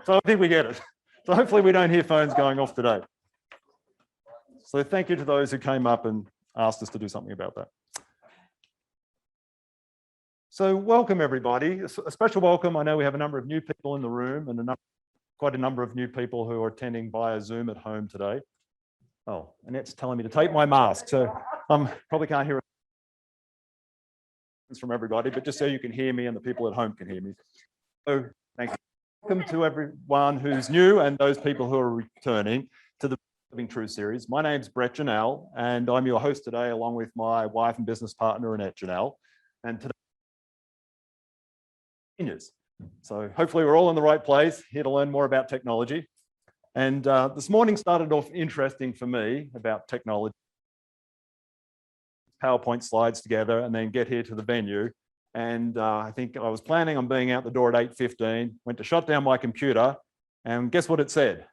So I think we get it. So hopefully we don't hear phones going off today. So thank you to those who came up and asked us to do something about that. So welcome everybody, a special welcome. I know we have a number of new people in the room and quite a number of new people who are attending via Zoom at home today. Oh, Annette's telling me to take my mask, so probably can't hear it from everybody, but just so you can hear me and the people at home can hear me. So thank you. Welcome to everyone who's new and those people who are returning to the Living True series. My name's Brett Janelle, and I'm your host today along with my wife and business partner, Annette Janelle. And today, so hopefully we're all in the right place, here to learn more about technology. And this morning started off interesting for me about technology. PowerPoint slides together and then get here to the venue. And I think I was planning on being out the door at 8:15, went to shut down my computer, and guess what it said?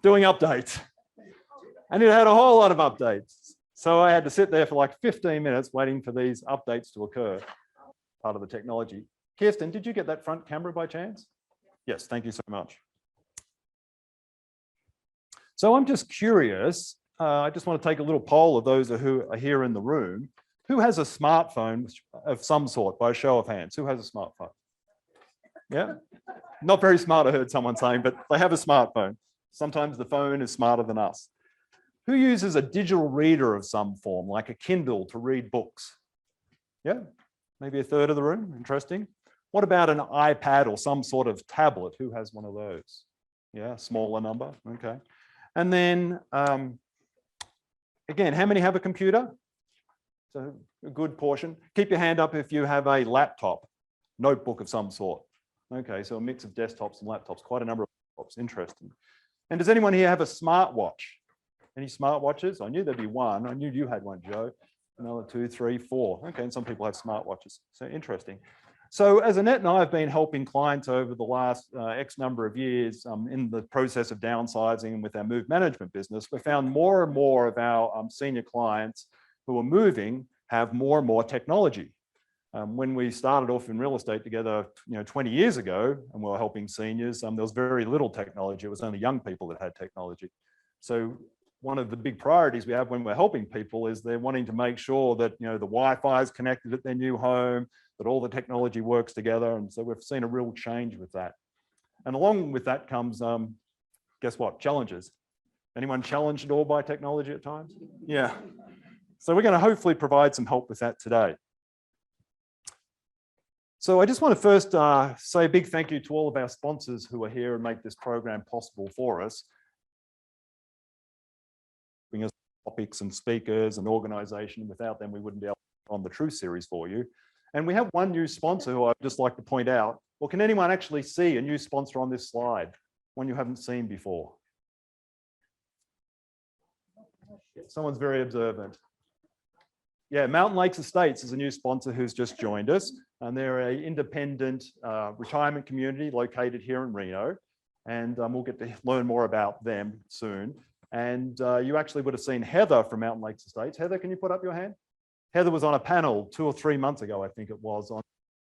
Doing updates. And it had a whole lot of updates. So I had to sit there for like 15 minutes waiting for these updates to occur, part of the technology. Kirsten, did you get that front camera by chance? Yes, thank you so much. So I'm just curious, I just want to take a little poll of those who are here in the room. Who has a smartphone of some sort, by a show of hands? Who has a smartphone? Yeah? Not very smart, I heard someone saying, but they have a smartphone. Sometimes the phone is smarter than us. Who uses a digital reader of some form, like a Kindle, to read books? Yeah? Maybe a third of the room, interesting. What about an iPad or some sort of tablet? Who has one of those? Yeah, smaller number, okay. And then, again, how many have a computer? So a good portion. Keep your hand up if you have a laptop, notebook of some sort. Okay, so a mix of desktops and laptops, quite a number of laptops, interesting. And does anyone here have a smartwatch? Any smartwatches? I knew there'd be one. I knew you had one, Joe. Another 2, 3, 4. Okay, and some people have smartwatches. So interesting. So as Annette and I have been helping clients over the last X number of years in the process of downsizing with our move management business, we found more and more of our senior clients who are moving have more and more technology. When we started off in real estate together, 20 years ago, and we were helping seniors, there was very little technology. It was only young people that had technology. So one of the big priorities we have when we're helping people is they're wanting to make sure that the Wi-Fi is connected at their new home, that all the technology works together. And so we've seen a real change with that. And along with that comes, guess what, challenges. Anyone challenged at all by technology at times? Yeah. So we're going to hopefully provide some help with that today. So I just want to first say a big thank you to all of our sponsors who are here and make this program possible for us. Bring us topics and speakers and organization. Without them, we wouldn't be able to run the True series for you. And we have one new sponsor who I'd just like to point out. Well, can anyone actually see a new sponsor on this slide? One you haven't seen before? Someone's very observant. Yeah, Mountain Lakes Estates is a new sponsor who's just joined us. And they're an independent retirement community located here in Reno. And we'll get to learn more about them soon. And you actually would have seen Heather from Mountain Lakes Estates. Heather, can you put up your hand? Heather was on a panel 2 or 3 months ago, I think it was, on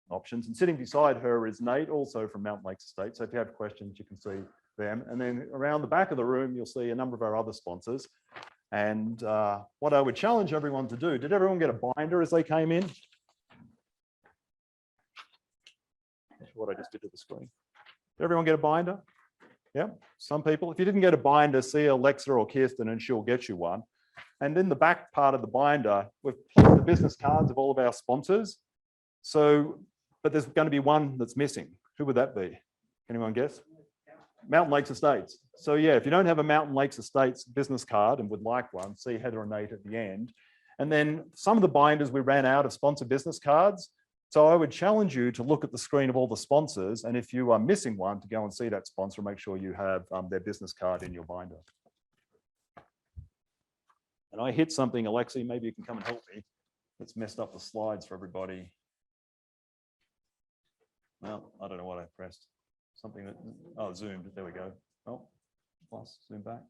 options. And sitting beside her is Nate, also from Mountain Lakes Estates. So if you have questions, you can see them. And then around the back of the room, you'll see a number of our other sponsors. And what I would challenge everyone to do, did everyone get a binder as they came in? Not sure what I just did to the screen. Did everyone get a binder? Yeah, some people. If you didn't get a binder, see Alexa or Kirsten and she'll get you one. And in the back part of the binder, we've put the business cards of all of our sponsors. So, but there's going to be one that's missing. Who would that be? Anyone guess? Mountain Lakes Estates. So yeah, if you don't have a Mountain Lakes Estates business card and would like one, see Heather and Nate at the end. And then some of the binders we ran out of sponsor business cards. So I would challenge you to look at the screen of all the sponsors. And if you are missing one, to go and see that sponsor, make sure you have their business card in your binder. And I hit something, Alexi, maybe you can come and help me. It's messed up the slides for everybody. Well, I don't know what I pressed. Something that, oh, zoomed, there we go. Oh, plus, zoom back.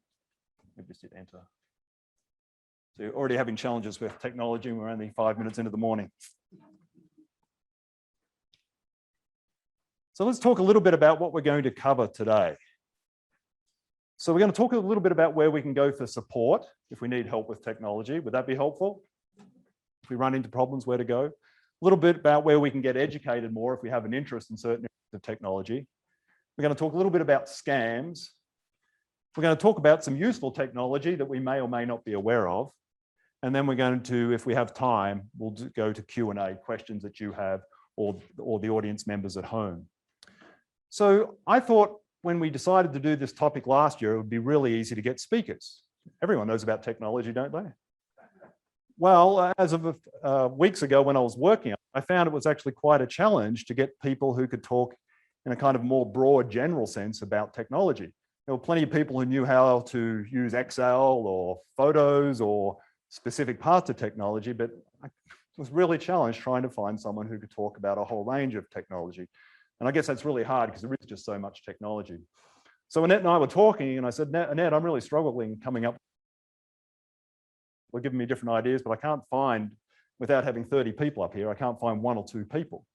Maybe just hit enter. So you're already having challenges with technology and we're only 5 minutes into the morning. So let's talk a little bit about what we're going to cover today. So we're going to talk a little bit about where we can go for support if we need help with technology. Would that be helpful? If we run into problems, where to go? A little bit about where we can get educated more if we have an interest in certain areas of technology. We're going to talk a little bit about scams. We're going to talk about some useful technology that we may or may not be aware of. And then we're going to, if we have time, we'll go to Q&A, questions that you have or the audience members at home. So I thought when we decided to do this topic last year, it would be really easy to get speakers. Everyone knows about technology, don't they? Well, as of weeks ago when I was working, I found it was actually quite a challenge to get people who could talk in a kind of more broad general sense about technology. There were plenty of people who knew how to use Excel or photos or specific parts of technology, but I was really challenged trying to find someone who could talk about a whole range of technology. And I guess that's really hard because there is just so much technology. So Annette and I were talking and I said, Annette, I'm really struggling coming up. We're giving me different ideas, but I can't find, without having 30 people up here, I can't find 1 or 2 people.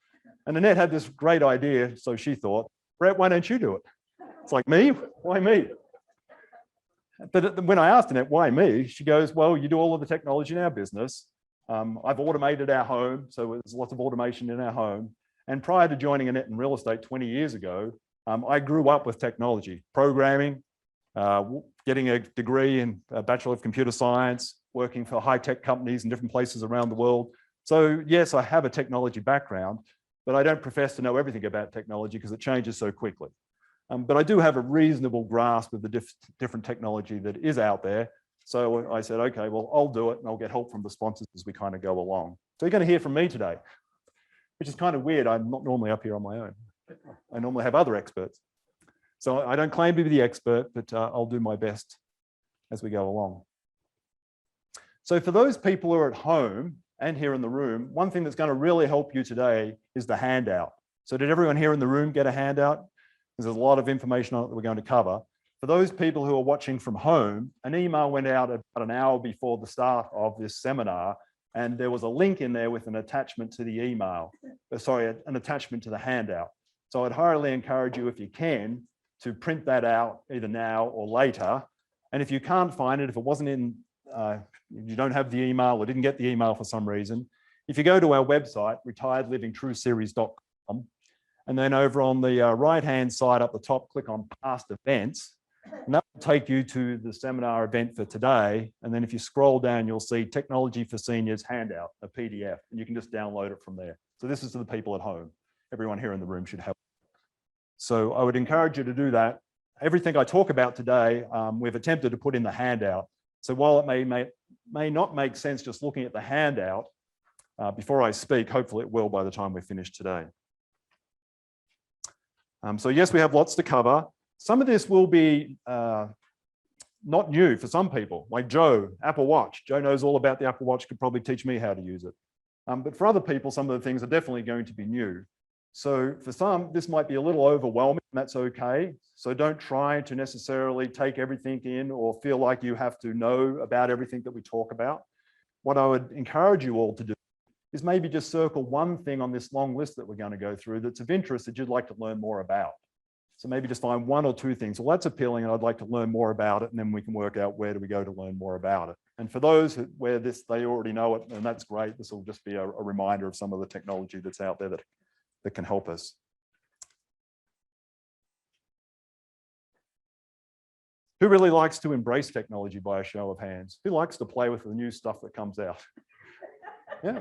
And Annette had this great idea, so she thought, Brett, why don't you do it? It's like, me? Why me? But when I asked Annette, why me? She goes, well, you do all of the technology in our business. I've automated our home, so there's lots of automation in our home. And prior to joining Annette in real estate 20 years ago, I grew up with technology, programming, getting a degree in a Bachelor of Computer Science, working for high-tech companies in different places around the world. So yes, I have a technology background, but I don't profess to know everything about technology because it changes so quickly. But I do have a reasonable grasp of the different technology that is out there. So I said, okay, well, I'll do it and I'll get help from the sponsors as we kind of go along. So you're going to hear from me today, which is kind of weird. I'm not normally up here on my own. I normally have other experts. So I don't claim to be the expert, but I'll do my best as we go along. So for those people who are at home and here in the room, one thing that's going to really help you today is the handout. So did everyone here in the room get a handout? There's a lot of information on it that we're going to cover. For those people who are watching from home, an email went out about an hour before the start of this seminar, and there was a link in there with an attachment to the email, an attachment to the handout. So I'd highly encourage you, if you can, to print that out either now or later. And if you can't find it, if it wasn't in, you don't have the email or didn't get the email for some reason, if you go to our website, retiredlivingtrueseries.com, and then over on the right-hand side up the top, click on past events, and that will take you to the seminar event for today. And then if you scroll down, you'll see Technology for Seniors handout, a PDF, and you can just download it from there. So this is to the people at home. Everyone here in the room should have it. So I would encourage you to do that. Everything I talk about today, we've attempted to put in the handout. So while it may not make sense just looking at the handout, before I speak, hopefully it will by the time we're finished today. So yes, we have lots to cover. Some of this will be not new for some people, like Joe, Apple Watch. Joe knows all about the Apple Watch, could probably teach me how to use it. But for other people, some of the things are definitely going to be new. So for some, this might be a little overwhelming, and that's okay. So don't try to necessarily take everything in or feel like you have to know about everything that we talk about. What I would encourage you all to do is maybe just circle one thing on this long list that we're going to go through that's of interest that you'd like to learn more about. So maybe just find 1 or 2 things. Well, that's appealing and I'd like to learn more about it, and then we can work out where do we go to learn more about it. And for those where they already know it, and that's great, this will just be a reminder of some of the technology that's out there that can help us. Who really likes to embrace technology by a show of hands? Who likes to play with the new stuff that comes out? Yeah,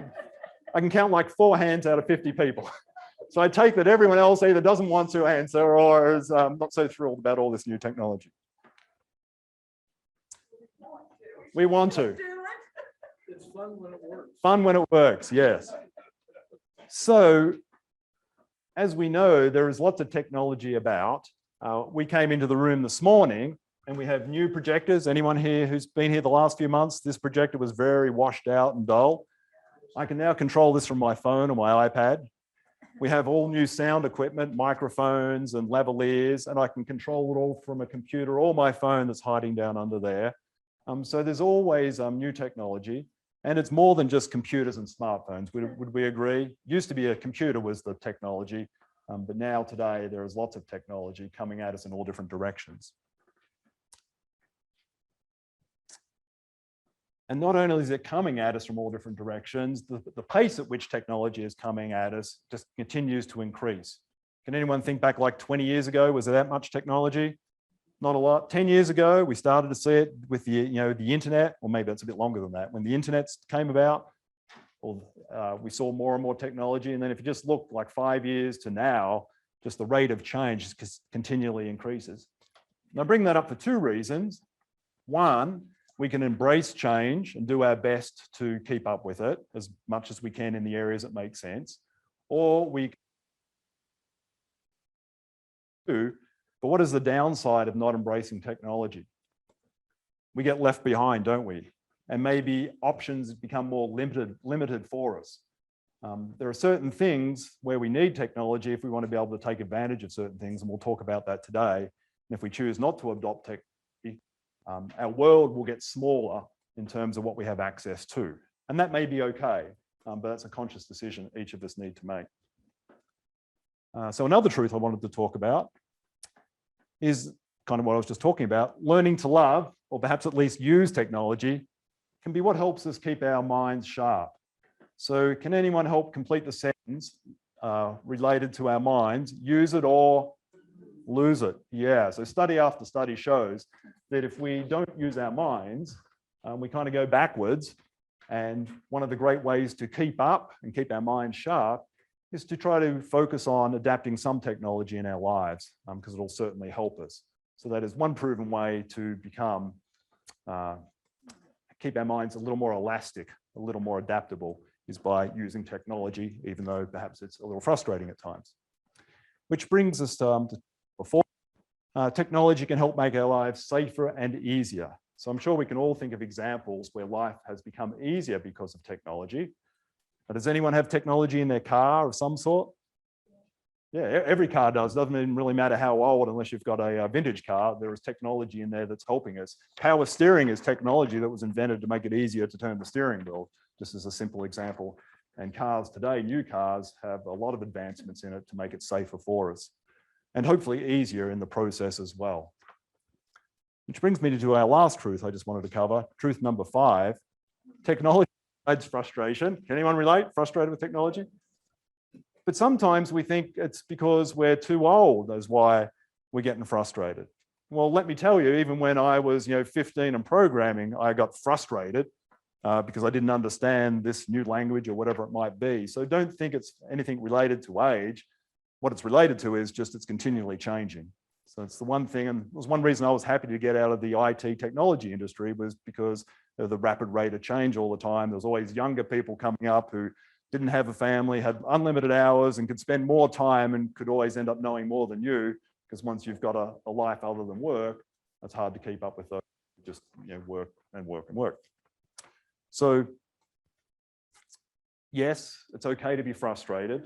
I can count like 4 hands out of 50 people. So I take that everyone else either doesn't want to answer or is not so thrilled about all this new technology. We want to. It's fun when it works. Fun when it works, yes. So, as we know, there is lots of technology about. We came into the room this morning and we have new projectors. Anyone here who's been here the last few months, this projector was very washed out and dull. I can now control this from my phone or my iPad. We have all new sound equipment, microphones and lavaliers, and I can control it all from a computer or my phone that's hiding down under there. So there's always new technology, and it's more than just computers and smartphones. Would we agree? Used to be a computer was the technology. But now today, there is lots of technology coming at us in all different directions. And not only is it coming at us from all different directions, the pace at which technology is coming at us just continues to increase. Can anyone think back like 20 years ago? Was there that much technology? Not a lot. 10 years ago, we started to see it with the internet, or maybe it's a bit longer than that. When the internet came about, we saw more and more technology. And then if you just look like 5 years to now, just the rate of change continually increases. And I bring that up for two reasons. One, we can embrace change and do our best to keep up with it as much as we can in the areas that make sense. Or we do, but what is the downside of not embracing technology? We get left behind, don't we? And maybe options become more limited for us. There are certain things where we need technology if we want to be able to take advantage of certain things, and we'll talk about that today. And if we choose not to adopt technology, our world will get smaller in terms of what we have access to. And that may be okay, but that's a conscious decision each of us need to make. So another truth I wanted to talk about is kind of what I was just talking about. Learning to love, or perhaps at least use technology, can be what helps us keep our minds sharp. So can anyone help complete the sentence related to our minds? Use it or lose it. Yeah, so study after study shows that if we don't use our minds, we kind of go backwards. And one of the great ways to keep up and keep our minds sharp is to try to focus on adapting some technology in our lives, because it'll certainly help us. So that is one proven way to become, keep our minds a little more elastic, a little more adaptable, is by using technology, even though perhaps it's a little frustrating at times. Which brings us to before. Technology can help make our lives safer and easier. So I'm sure we can all think of examples where life has become easier because of technology. But does anyone have technology in their car of some sort? Yeah, every car does. Doesn't even really matter how old, unless you've got a vintage car. There is technology in there that's helping us. Power steering is technology that was invented to make it easier to turn the steering wheel, just as a simple example. And cars today, new cars, have a lot of advancements in it to make it safer for us, and hopefully easier in the process as well. Which brings me to our last truth I just wanted to cover, truth number 5. Technology adds frustration. Can anyone relate? Frustrated with technology? But sometimes we think it's because we're too old, that's why we're getting frustrated. Well, let me tell you, even when I was 15 and programming, I got frustrated because I didn't understand this new language or whatever it might be. So don't think it's anything related to age. What it's related to is just it's continually changing. So it's the one thing, and it was one reason I was happy to get out of the IT technology industry, was because of the rapid rate of change all the time. There was always younger people coming up who didn't have a family, had unlimited hours, and could spend more time and could always end up knowing more than you, because once you've got a life other than work, it's hard to keep up with those. Just work and work and work. So yes, it's okay to be frustrated.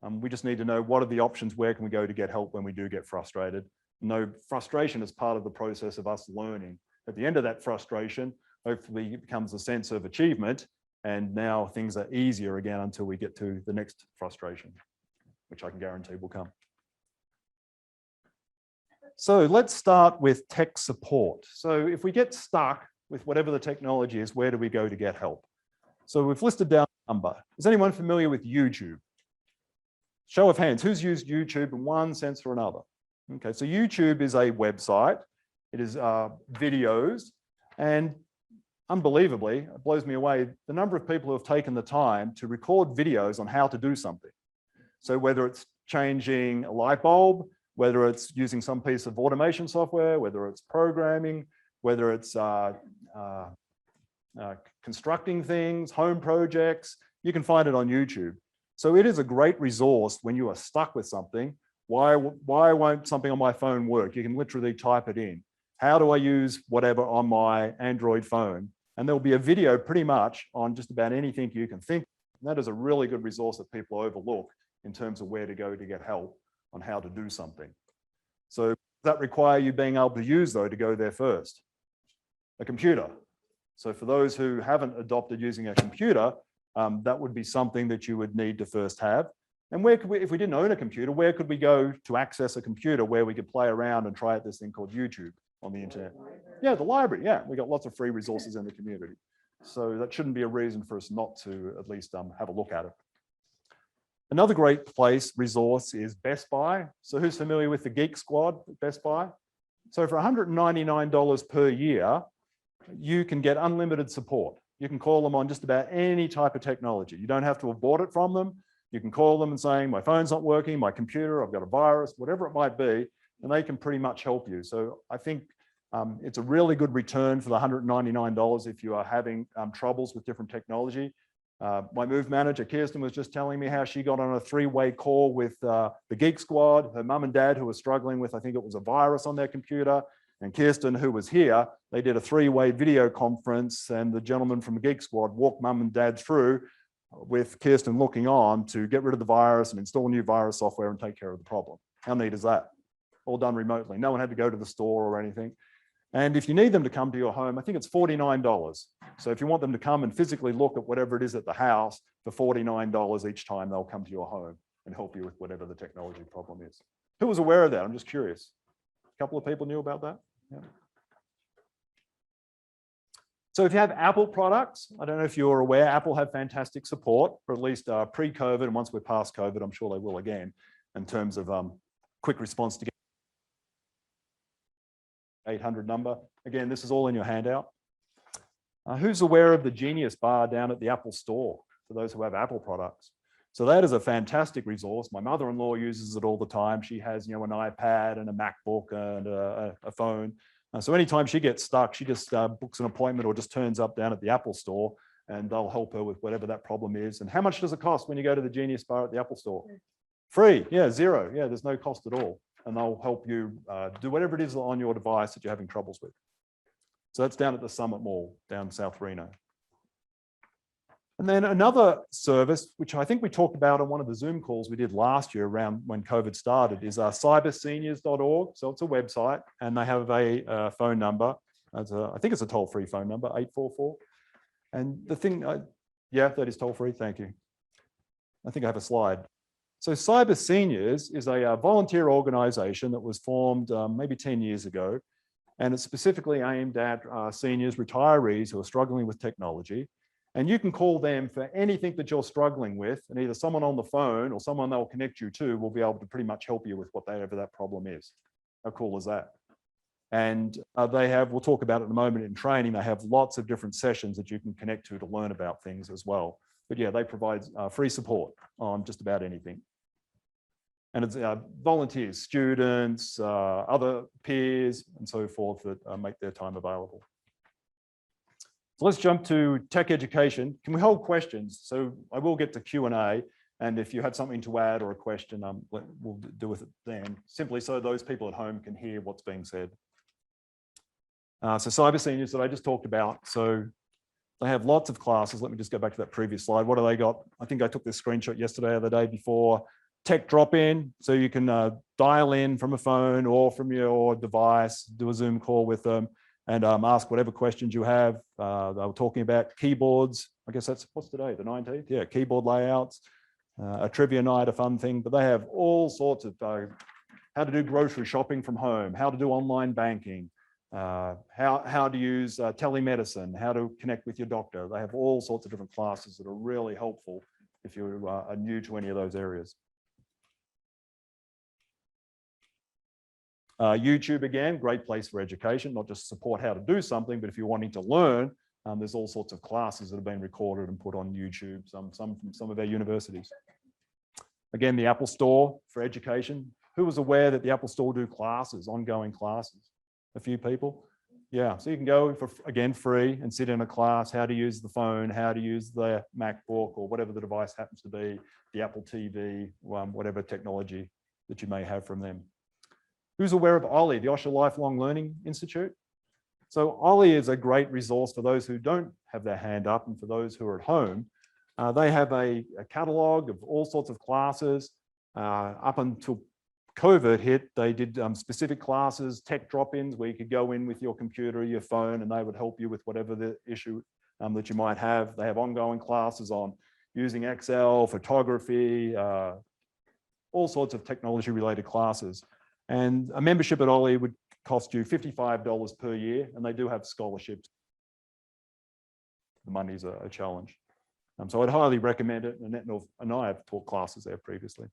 We just need to know what are the options, where can we go to get help when we do get frustrated. No, frustration is part of the process of us learning. At the end of that frustration, hopefully it becomes a sense of achievement, and now things are easier again until we get to the next frustration, which I can guarantee will come. So let's start with tech support. So if we get stuck with whatever the technology is, where do we go to get help? So we've listed down a number. Is anyone familiar with YouTube? Show of hands, who's used YouTube in one sense or another? Okay, so YouTube is a website. It is videos, and unbelievably, it blows me away, the number of people who have taken the time to record videos on how to do something. So whether it's changing a light bulb, whether it's using some piece of automation software, whether it's programming, whether it's constructing things, home projects, you can find it on YouTube. So it is a great resource when you are stuck with something. Why won't something on my phone work? You can literally type it in. How do I use whatever on my Android phone? And there'll be a video pretty much on just about anything you can think. And that is a really good resource that people overlook in terms of where to go to get help on how to do something. So does that require you being able to use, though, to go there first? A computer. So for those who haven't adopted using a computer, that would be something that you would need to first have. And where could we, if we didn't own a computer, where could we go to access a computer where we could play around and try out this thing called YouTube on the internet? Yeah, the library. Yeah, we got lots of free resources in the community. So that shouldn't be a reason for us not to at least have a look at it. Another great place, resource, is Best Buy. So who's familiar with the Geek Squad at Best Buy? So for $199 per year, you can get unlimited support. You can call them on just about any type of technology. You don't have to have bought it from them. You can call them and saying, my phone's not working, my computer, I've got a virus, whatever it might be, and they can pretty much help you. So I think it's a really good return for the $199 if you are having troubles with different technology. My move manager, Kirsten, was just telling me how she got on a 3-way call with the Geek Squad, her mum and dad who were struggling with, I think it was a virus on their computer, and Kirsten, who was here. They did a 3-way video conference, and the gentleman from the Geek Squad walked mum and dad through with Kirsten looking on to get rid of the virus and install new virus software and take care of the problem. How neat is that? All done remotely. No one had to go to the store or anything. And if you need them to come to your home, I think it's $49. So if you want them to come and physically look at whatever it is at the house for $49 each time, they'll come to your home and help you with whatever the technology problem is. Who was aware of that? I'm just curious. A couple of people knew about that? Yeah. So if you have Apple products, I don't know if you're aware, Apple have fantastic support, or at least pre-COVID, and once we're past COVID, I'm sure they will again, in terms of quick response to get 800 number. Again, this is all in your handout. Who's aware of the Genius bar down at the Apple store for those who have Apple products? So that is a fantastic resource. My mother-in-law uses it all the time. She has, an iPad and a MacBook and a phone. So anytime she gets stuck, she just books an appointment or just turns up down at the Apple store, and they'll help her with whatever that problem is. And how much does it cost when you go to the Genius bar at the Apple store? Free. Yeah, zero. Yeah, there's no cost at all. And they'll help you do whatever it is on your device that you're having troubles with. So that's down at the Summit Mall, down South Reno. And then another service, which I think we talked about on one of the Zoom calls we did last year around when COVID started, is cyberseniors.org. So it's a website, and they have a phone number. I think it's a toll-free phone number, 844. And the thing, yeah, that is toll-free, thank you. I think I have a slide. So Cyber Seniors is a volunteer organization that was formed maybe 10 years ago, and it's specifically aimed at seniors, retirees who are struggling with technology. And you can call them for anything that you're struggling with, and either someone on the phone or someone they'll connect you to will be able to pretty much help you with whatever that problem is. How cool is that? And they have, we'll talk about it in a moment in training, they have lots of different sessions that you can connect to learn about things as well. But yeah, they provide free support on just about anything. And it's volunteers, students, other peers, and so forth that make their time available. So let's jump to tech education. Can we hold questions? So I will get to Q&A, and if you have something to add or a question, we'll do with it then, simply so those people at home can hear what's being said. So Cyber Seniors that I just talked about. So they have lots of classes. Let me just go back to that previous slide. What do they got? I think I took this screenshot yesterday or the day before. Tech drop-in, so you can dial in from a phone or from your device, do a Zoom call with them, and ask whatever questions you have. They were talking about keyboards. I guess that's, what's today, the 19th? Yeah, keyboard layouts, a trivia night, a fun thing. But they have all sorts of how to do grocery shopping from home, how to do online banking, how to use telemedicine, how to connect with your doctor. They have all sorts of different classes that are really helpful if you are new to any of those areas. YouTube, again, great place for education, not just support how to do something, but if you're wanting to learn, there's all sorts of classes that have been recorded and put on YouTube, some from some of our universities. Again, the Apple Store for education. Who was aware that the Apple Store do classes, ongoing classes? A few people? Yeah, so you can go for, again, free and sit in a class, how to use the phone, how to use the MacBook or whatever the device happens to be, the Apple TV, whatever technology that you may have from them. Who's aware of OLLI, the Osher Lifelong Learning Institute? So OLLI is a great resource for those who don't have their hand up and for those who are at home. They have a catalog of all sorts of classes. Up until COVID hit, they did specific classes, tech drop-ins, where you could go in with your computer or your phone and they would help you with whatever the issue that you might have. They have ongoing classes on using Excel, photography, all sorts of technology-related classes. And a membership at Ollie would cost you $55 per year, and they do have scholarships. The money's a challenge. So I'd highly recommend it. Annette and I have taught classes there previously.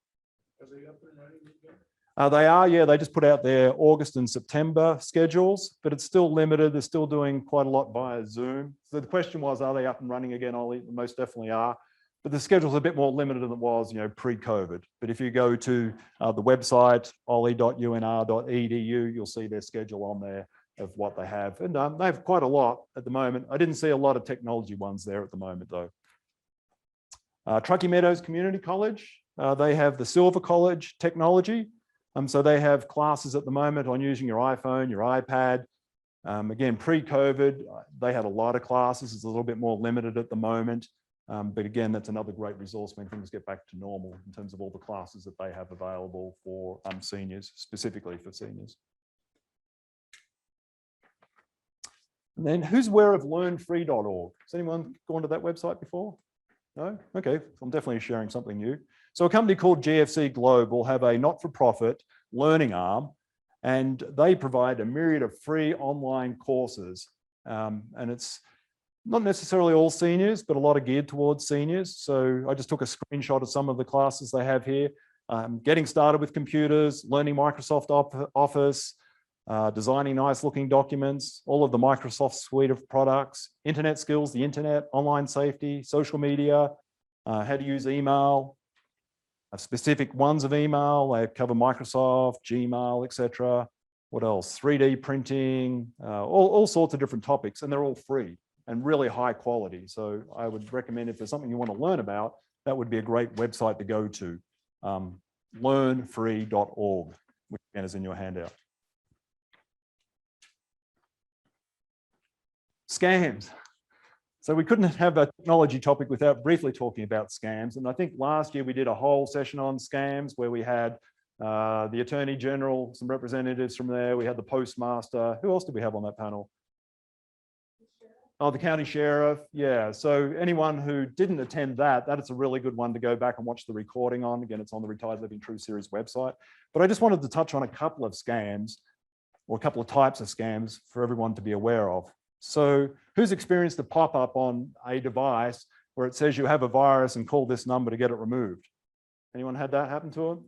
Are they up and running again? They are, yeah. They just put out their August and September schedules, but it's still limited. They're still doing quite a lot via Zoom. So the question was, are they up and running again, Ollie? They most definitely are. But the schedule's a bit more limited than it was, pre-COVID. But if you go to the website, ollie.unr.edu, you'll see their schedule on there of what they have. And they have quite a lot at the moment. I didn't see a lot of technology ones there at the moment, though. Truckee Meadows Community College, they have the Silver College Technology. So they have classes at the moment on using your iPhone, your iPad. Again, pre-COVID, they had a lot of classes. It's a little bit more limited at the moment. But again, that's another great resource when things get back to normal in terms of all the classes that they have available for seniors, specifically for seniors. And then who's aware of learnfree.org? Has anyone gone to that website before? No? Okay, I'm definitely sharing something new. So a company called GFC Global have a not-for-profit learning arm, and they provide a myriad of free online courses. And it's not necessarily all seniors, but a lot are geared towards seniors. So I just took a screenshot of some of the classes they have here. Getting started with computers, learning Microsoft Office, designing nice looking documents, all of the Microsoft suite of products, internet skills, the internet, online safety, social media, how to use email, specific ones of email. They cover Microsoft, Gmail, etc. What else? 3D printing, all sorts of different topics, and they're all free and really high quality. So I would recommend if there's something you want to learn about, that would be a great website to go to, learnfree.org, which again is in your handout. Scams. So we couldn't have a technology topic without briefly talking about scams. And I think last year we did a whole session on scams where we had the Attorney General, some representatives from there. We had the Postmaster. Who else did we have on that panel? Oh, the County Sheriff. Yeah. So anyone who didn't attend that's a really good one to go back and watch the recording on. Again, it's on the Retired Living True series website. But I just wanted to touch on a couple of scams or a couple of types of scams for everyone to be aware of. So who's experienced a pop-up on a device where it says you have a virus and call this number to get it removed? Anyone had that happen to them?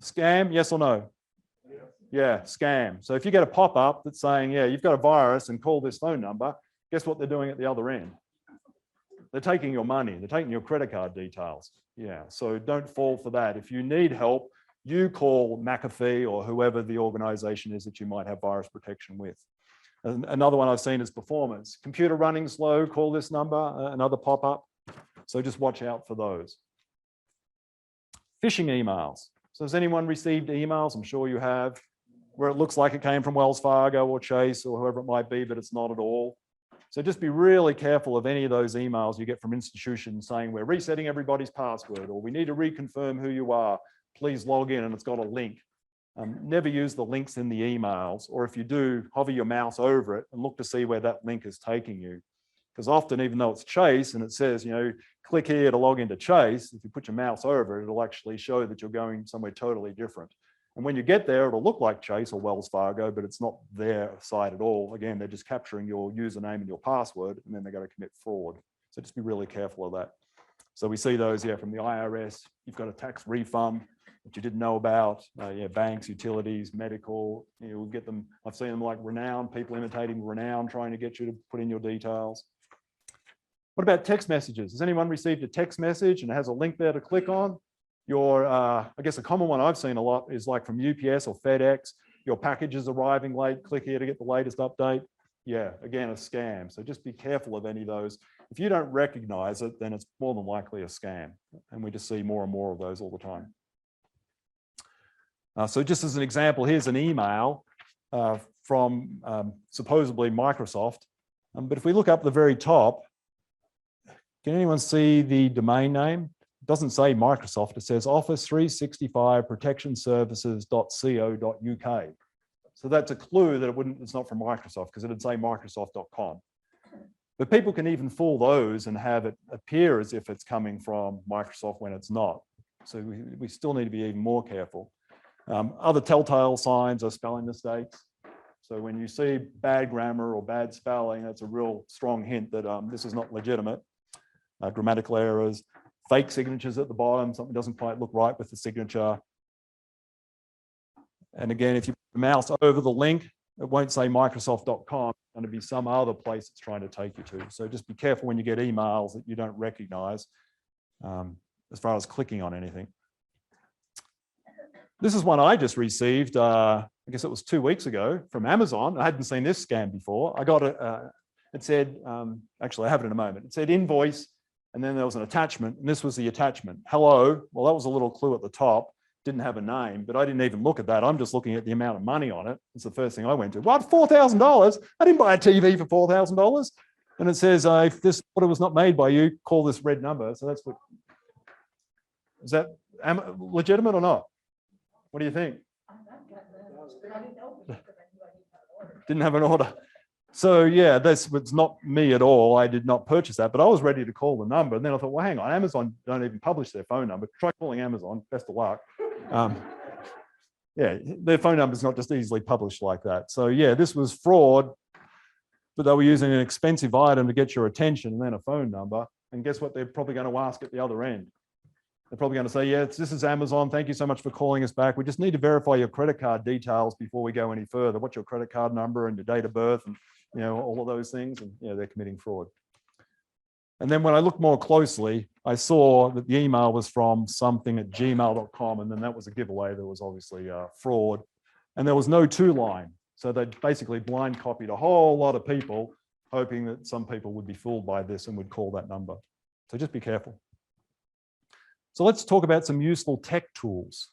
Scam, yes or no? Yeah, scam. So if you get a pop-up that's saying, yeah, you've got a virus and call this phone number, guess what they're doing at the other end? They're taking your money. They're taking your credit card details. Yeah, so don't fall for that. If you need help, you call McAfee or whoever the organization is that you might have virus protection with. And another one I've seen is performance. Computer running slow, call this number, another pop-up. So just watch out for those. Phishing emails. So has anyone received emails? I'm sure you have, where it looks like it came from Wells Fargo or Chase or whoever it might be, but it's not at all. So just be really careful of any of those emails you get from institutions saying we're resetting everybody's password or we need to reconfirm who you are. Please log in, and it's got a link. Never use the links in the emails, or if you do, hover your mouse over it and look to see where that link is taking you. Because often, even though it's Chase and it says, click here to log into Chase, if you put your mouse over it, it'll actually show that you're going somewhere totally different. And when you get there, it'll look like Chase or Wells Fargo, but it's not their site at all. Again, they're just capturing your username and your password, and then they're going to commit fraud. So just be really careful of that. So we see those, from the IRS. You've got a tax refund that you didn't know about, banks, utilities, medical, we'll get them. I've seen them like Renown, people imitating Renown, trying to get you to put in your details. What about text messages? Has anyone received a text message and it has a link there to click on? I guess a common one I've seen a lot is like from UPS or FedEx, your package is arriving late, click here to get the latest update. Yeah, again, a scam. So just be careful of any of those. If you don't recognize it, then it's more than likely a scam. And we just see more and more of those all the time. So just as an example, here's an email from supposedly Microsoft. But if we look up the very top, can anyone see the domain name? It doesn't say Microsoft, it says Office 365 Protection Services.co.uk. So that's a clue that it's not from Microsoft, because it'd say Microsoft.com. But people can even fool those and have it appear as if it's coming from Microsoft when it's not. So we still need to be even more careful. Other telltale signs are spelling mistakes. So when you see bad grammar or bad spelling, that's a real strong hint that this is not legitimate. Grammatical errors, fake signatures at the bottom, something doesn't quite look right with the signature. And again, if you put the mouse over the link, it won't say Microsoft.com. It's going to be some other place it's trying to take you to. So just be careful when you get emails that you don't recognize as far as clicking on anything. This is one I just received, I guess it was 2 weeks ago from Amazon. I hadn't seen this scam before. I got it said, actually I have it in a moment. It said invoice, and then there was an attachment, and this was the attachment. Hello, well, that was a little clue at the top. Didn't have a name, but I didn't even look at that. I'm just looking at the amount of money on it. It's the first thing I went to. What, $4,000? I didn't buy a TV for $4,000. And it says, if this order was not made by you, call this red number. So that's what, is that legitimate or not? What do you think? Didn't have an order. So yeah, it's not me at all. I did not purchase that, but I was ready to call the number. And then I thought, well, hang on, Amazon don't even publish their phone number. Try calling Amazon, best of luck. Yeah, their phone number is not just easily published like that. So yeah, this was fraud, but they were using an expensive item to get your attention and then a phone number. And guess what they're probably going to ask at the other end? They're probably going to say, yeah, this is Amazon. Thank you so much for calling us back. We just need to verify your credit card details before we go any further. What's your credit card number and your date of birth and all of those things. And they're committing fraud. And then when I looked more closely, I saw that the email was from something at gmail.com. And then that was a giveaway. There was obviously fraud. And there was no to line. So they basically blind copied a whole lot of people, hoping that some people would be fooled by this and would call that number. So just be careful. So let's talk about some useful tech tools.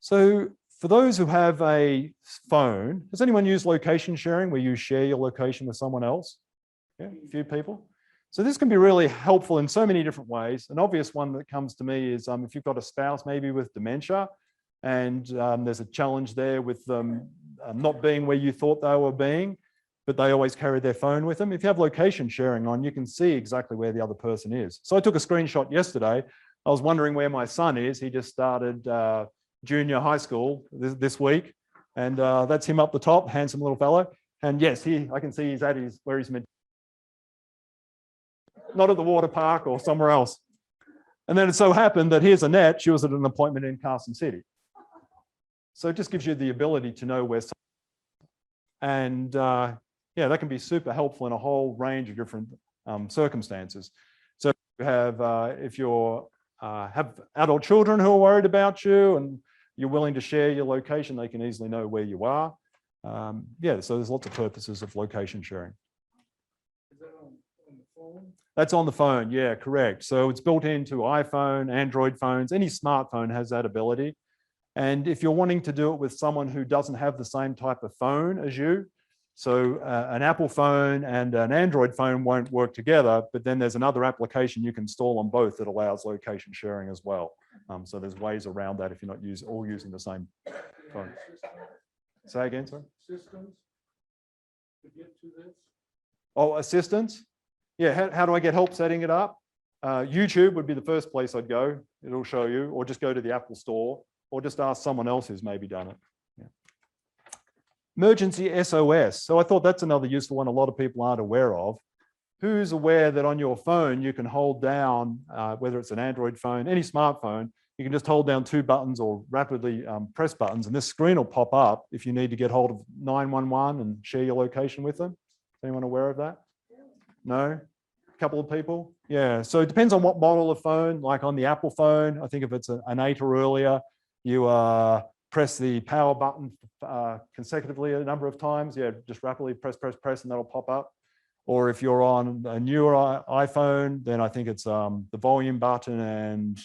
So for those who have a phone, does anyone use location sharing where you share your location with someone else? Yeah, a few people. So this can be really helpful in so many different ways. An obvious one that comes to me is if you've got a spouse maybe with dementia and there's a challenge there with them not being where you thought they were being, but they always carry their phone with them. If you have location sharing on, you can see exactly where the other person is. So I took a screenshot yesterday. I was wondering where my son is. He just started junior high school this week. And that's him up the top, handsome little fellow. And yes, I can see he's at where he's meant. Not at the water park or somewhere else. And then it so happened that here's Annette. She was at an appointment in Carson City. So it just gives you the ability to know where. And yeah, that can be super helpful in a whole range of different circumstances. So if you have adult children who are worried about you and you're willing to share your location, they can easily know where you are. Yeah, so there's lots of purposes of location sharing. Is that on the phone? That's on the phone, yeah, correct. So it's built into iPhone, Android phones, any smartphone has that ability. And if you're wanting to do it with someone who doesn't have the same type of phone as you, so an Apple phone and an Android phone won't work together, but then there's another application you can install on both that allows location sharing as well. So there's ways around that if you're not all using the same phone. Say again, sorry? Systems to get to this? Oh, assistance? Yeah, how do I get help setting it up? YouTube would be the first place I'd go. It'll show you, or just go to the Apple store, or just ask someone else who's maybe done it. Yeah. Emergency SOS. So I thought that's another useful one a lot of people aren't aware of. Who's aware that on your phone you can hold down, whether it's an Android phone, any smartphone, you can just hold down 2 buttons or rapidly press buttons, and this screen will pop up if you need to get hold of 911 and share your location with them. Is anyone aware of that? No? A couple of people? Yeah, so it depends on what model of phone. Like on the Apple phone, I think if it's an 8 or earlier, you press the power button consecutively a number of times. Yeah, just rapidly press, and that'll pop up. Or if you're on a newer iPhone, then I think it's the volume button and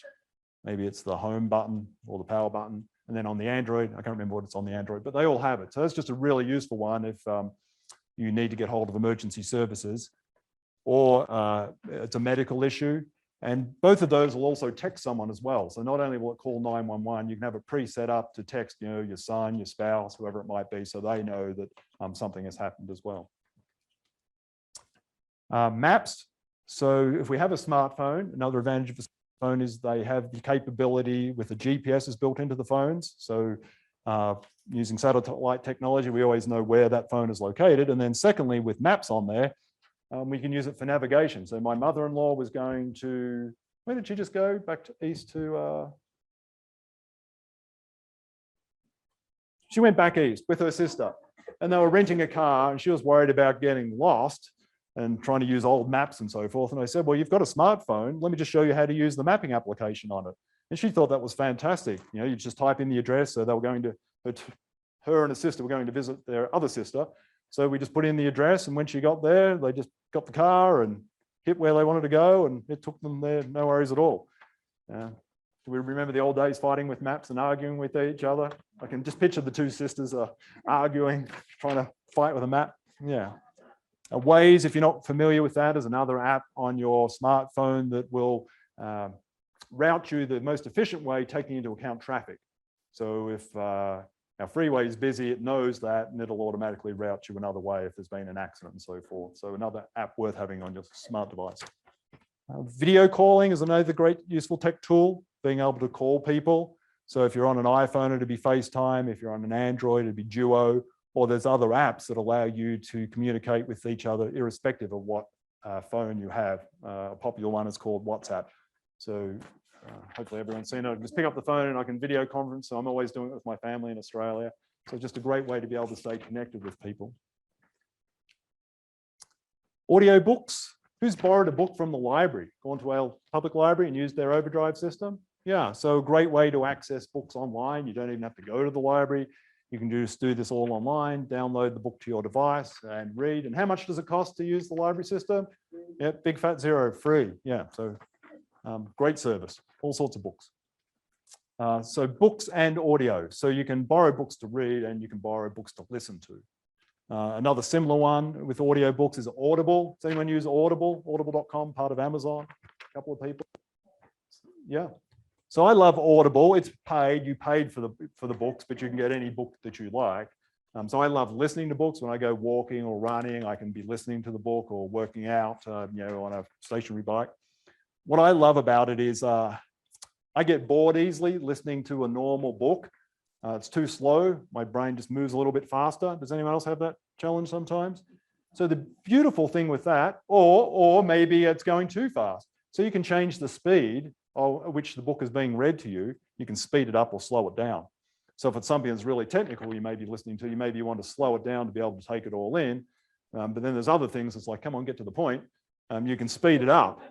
maybe it's the home button or the power button. And then on the Android, I can't remember what it's on the Android, but they all have it. So that's just a really useful one if you need to get hold of emergency services or it's a medical issue. And both of those will also text someone as well. So not only will it call 911, you can have it pre-set up to text, your son, your spouse, whoever it might be, so they know that something has happened as well. Maps. So if we have a smartphone, another advantage of phone is they have the capability with the GPS is built into the phones. So using satellite technology, we always know where that phone is located. And then secondly, with maps on there, we can use it for navigation. So my mother-in-law was going to, where did she just go? Back to east to, she went back east with her sister and they were renting a car and she was worried about getting lost and trying to use old maps and so forth. And I said, well, you've got a smartphone. Let me just show you how to use the mapping application on it. And she thought that was fantastic. You know, you just type in the address. So they were going to, her and her sister were going to visit their other sister. So we just put in the address and when she got there, they just got the car and hit where they wanted to go and it took them there, no worries at all. Do we remember the old days fighting with maps and arguing with each other? I can just picture the two sisters arguing, trying to fight with a map. Yeah. Waze, if you're not familiar with that, is another app on your smartphone that will route you the most efficient way, taking into account traffic. So if our freeway is busy, it knows that and it'll automatically route you another way if there's been an accident and so forth. So another app worth having on your smart device. Video calling is another great useful tech tool, being able to call people. So if you're on an iPhone, it'd be FaceTime. If you're on an Android, it'd be Duo. Or there's other apps that allow you to communicate with each other irrespective of what phone you have. A popular one is called WhatsApp. So hopefully everyone's seen it. I can just pick up the phone and I can video conference. So I'm always doing it with my family in Australia. So just a great way to be able to stay connected with people. Audio books. Who's borrowed a book from the library? Gone to our public library and used their overdrive system? Yeah, so a great way to access books online. You don't even have to go to the library. You can just do this all online, download the book to your device and read. And how much does it cost to use the library system? Yeah, big fat zero, free. Yeah, so great service, all sorts of books. So books and audio. So you can borrow books to read and you can borrow books to listen to. Another similar one with audio books is Audible. Does anyone use Audible? Audible.com, part of Amazon, a couple of people. Yeah. So I love Audible. It's paid. You paid for the books, but you can get any book that you like. So I love listening to books. When I go walking or running, I can be listening to the book or working out, you know, on a stationary bike. What I love about it is I get bored easily listening to a normal book. It's too slow. My brain just moves a little bit faster. Does anyone else have that challenge sometimes? So the beautiful thing with that, or maybe it's going too fast. So you can change the speed at which the book is being read to you. You can speed it up or slow it down. So if it's something that's really technical you may be listening to, maybe you want to slow it down to be able to take it all in. But then there's other things that's like, come on, get to the point. You can speed it up.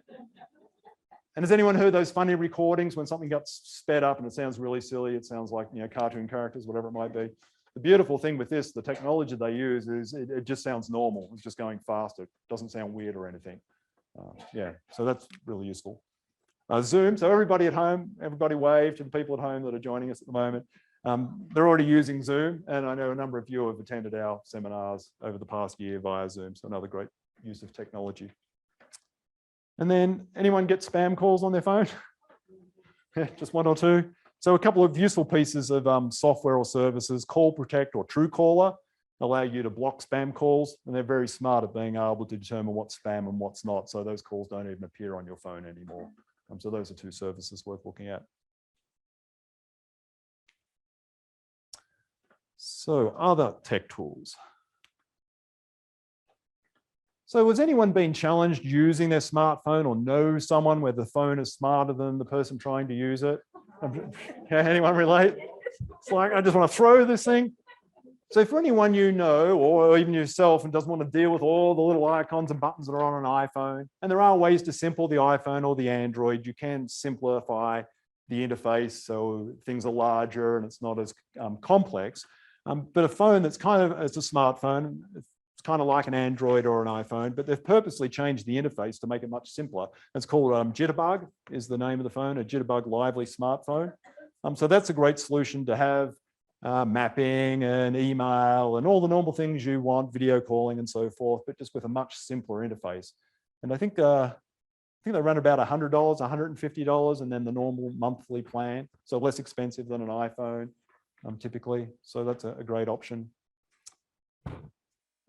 And has anyone heard those funny recordings when something got sped up and it sounds really silly? It sounds like, you know, cartoon characters, whatever it might be. The beautiful thing with this, the technology they use is it just sounds normal. It's just going faster. It doesn't sound weird or anything. Yeah, so that's really useful. Zoom, so everybody at home, everybody wave to the people at home that are joining us at the moment. They're already using Zoom, and I know a number of you have attended our seminars over the past year via Zoom, so another great use of technology. And then anyone get spam calls on their phone? Yeah, just one or two. So a couple of useful pieces of software or services, Call Protect or Truecaller, allow you to block spam calls, and they're very smart at being able to determine what's spam and what's not, so those calls don't even appear on your phone anymore. So those are two services worth looking at. So other tech tools. So has anyone been challenged using their smartphone or know someone where the phone is smarter than the person trying to use it? Can anyone relate? It's like, I just want to throw this thing. So for anyone you know, or even yourself, and doesn't want to deal with all the little icons and buttons that are on an iPhone, and there are ways to simplify the iPhone or the Android, you can simplify the interface so things are larger and it's not as complex. But a phone that's kind of, it's a smartphone, it's kind of like an Android or an iPhone, but they've purposely changed the interface to make it much simpler. It's called Jitterbug is the name of the phone, a Jitterbug Lively smartphone. So that's a great solution to have. Mapping and email and all the normal things you want, video calling and so forth, but just with a much simpler interface. And I think they run about $100, $150, and then the normal monthly plan. So less expensive than an iPhone typically. So that's a great option.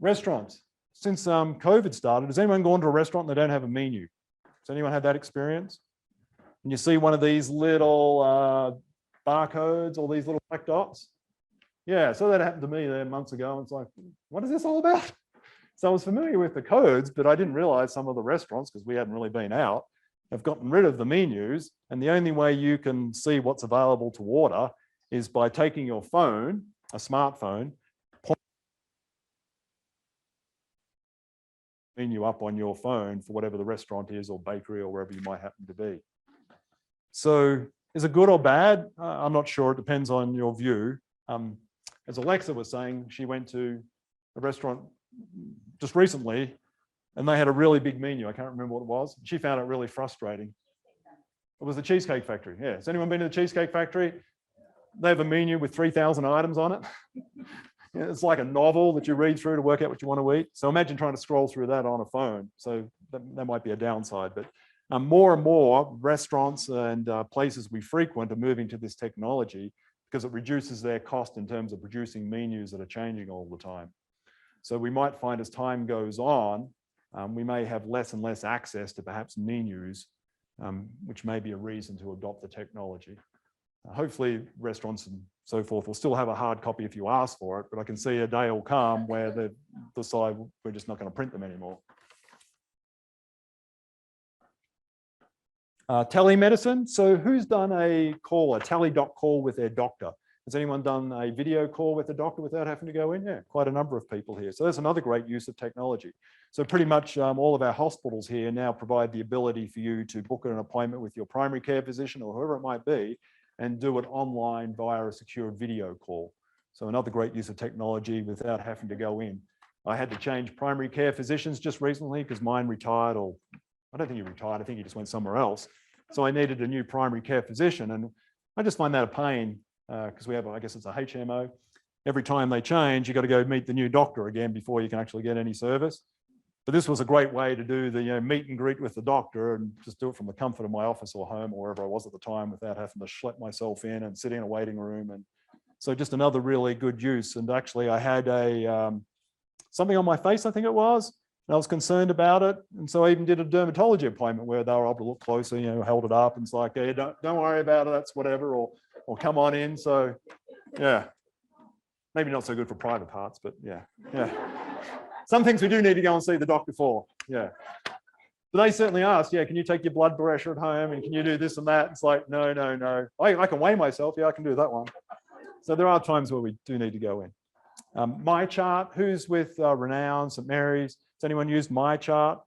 Restaurants. Since COVID started, has anyone gone to a restaurant and they don't have a menu? Has anyone had that experience? and you see one of these little barcodes, all these little black dots. Yeah, so that happened to me there months ago. And it's like, what is this all about? So I was familiar with the codes, but I didn't realize some of the restaurants, because we hadn't really been out, have gotten rid of the menus. And the only way you can see what's available to order is by taking your phone, a smartphone, menu up on your phone for whatever the restaurant is or bakery or wherever you might happen to be. So is it good or bad? I'm not sure. It depends on your view. As Alexa was saying, she went to a restaurant just recently and they had a really big menu. I can't remember what it was. She found it really frustrating. It was the Cheesecake Factory. Yeah. Has anyone been to the Cheesecake Factory? They have a menu with 3,000 items on it. It's like a novel that you read through to work out what you want to eat. So imagine trying to scroll through that on a phone. So that might be a downside. But more and more restaurants and places we frequent are moving to this technology because it reduces their cost in terms of producing menus that are changing all the time. So we might find as time goes on, we may have less and less access to perhaps menus, which may be a reason to adopt the technology. Hopefully restaurants and so forth will still have a hard copy if you ask for it, but I can see a day will come where they decide we're just not going to print them anymore. Telemedicine. So who's done a tele-doc call with their doctor? Has anyone done a video call with a doctor without having to go in? Yeah, quite a number of people here. So that's another great use of technology. So pretty much all of our hospitals here now provide the ability for you to book an appointment with your primary care physician or whoever it might be and do it online via a secure video call. So another great use of technology without having to go in. I had to change primary care physicians just recently because mine retired, or I don't think he retired, I think he just went somewhere else. So I needed a new primary care physician, and I just find that a pain because we have, I guess it's a HMO. Every time they change, you've got to go meet the new doctor again before you can actually get any service. But this was a great way to do the meet and greet with the doctor and just do it from the comfort of my office or home or wherever I was at the time without having to schlep myself in and sit in a waiting room. And so just another really good use. And actually I had something on my face, I think it was, and I was concerned about it. And so I even did a dermatology appointment where they were able to look closer, held it up and it's like, hey, don't worry about it, that's whatever, or come on in. So yeah, maybe not so good for private parts, but yeah. Some things we do need to go and see the doctor for, yeah. But they certainly asked, yeah, can you take your blood pressure at home and can you do this and that? It's like, no. I can weigh myself, yeah, I can do that one. So there are times where we do need to go in. My chart, who's with Renown, St. Mary's? Has anyone used My Chart?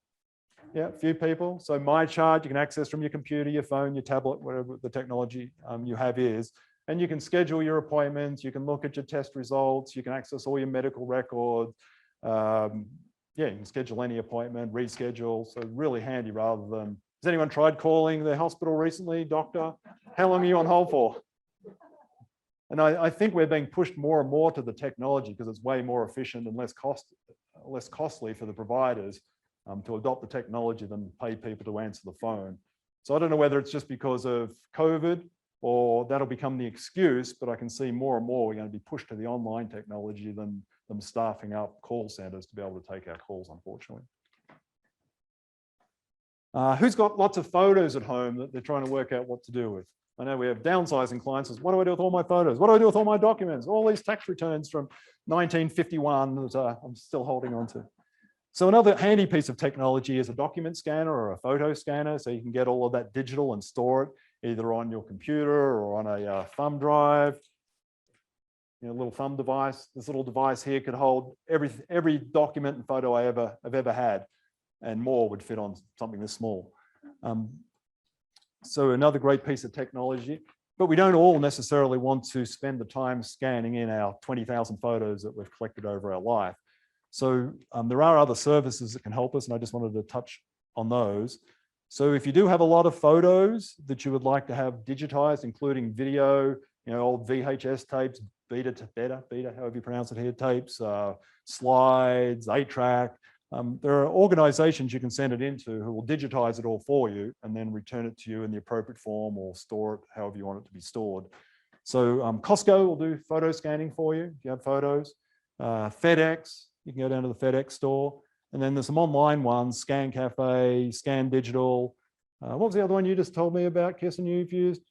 Yeah, a few people. So My Chart you can access from your computer, your phone, your tablet, whatever the technology you have is. And you can schedule your appointments, you can look at your test results, you can access all your medical records. Yeah, you can schedule any appointment, reschedule. So really handy rather than, has anyone tried calling the hospital recently, doctor? How long are you on hold for? And I think we're being pushed more and more to the technology because it's way more efficient and less costly for the providers to adopt the technology than pay people to answer the phone. So I don't know whether it's just because of COVID or that'll become the excuse, but I can see more and more we're going to be pushed to the online technology than them staffing up call centers to be able to take our calls, unfortunately. Who's got lots of photos at home that they're trying to work out what to do with? I know we have downsizing clients. Says, what do I do with all my photos? What do I do with all my documents? All these tax returns from 1951 that I'm still holding on to. So another handy piece of technology is a document scanner or a photo scanner. So you can get all of that digital and store it either on your computer or on a thumb drive. Little thumb device. This little device here could hold every document and photo I've ever had, and more would fit on something this small. So another great piece of technology, but we don't all necessarily want to spend the time scanning in our 20,000 photos that we've collected over our life. So there are other services that can help us, and I just wanted to touch on those. So if you do have a lot of photos that you would like to have digitized, including video, old VHS tapes, beta, however you pronounce it here, tapes, slides, 8-track. There are organizations you can send it into who will digitize it all for you and then return it to you in the appropriate form or store it however you want it to be stored. So Costco will do photo scanning for you if you have photos. FedEx, you can go down to the FedEx store. And then there's some online ones, Scan Cafe, Scan Digital. What was the other one you just told me about, Kirsten, you've used?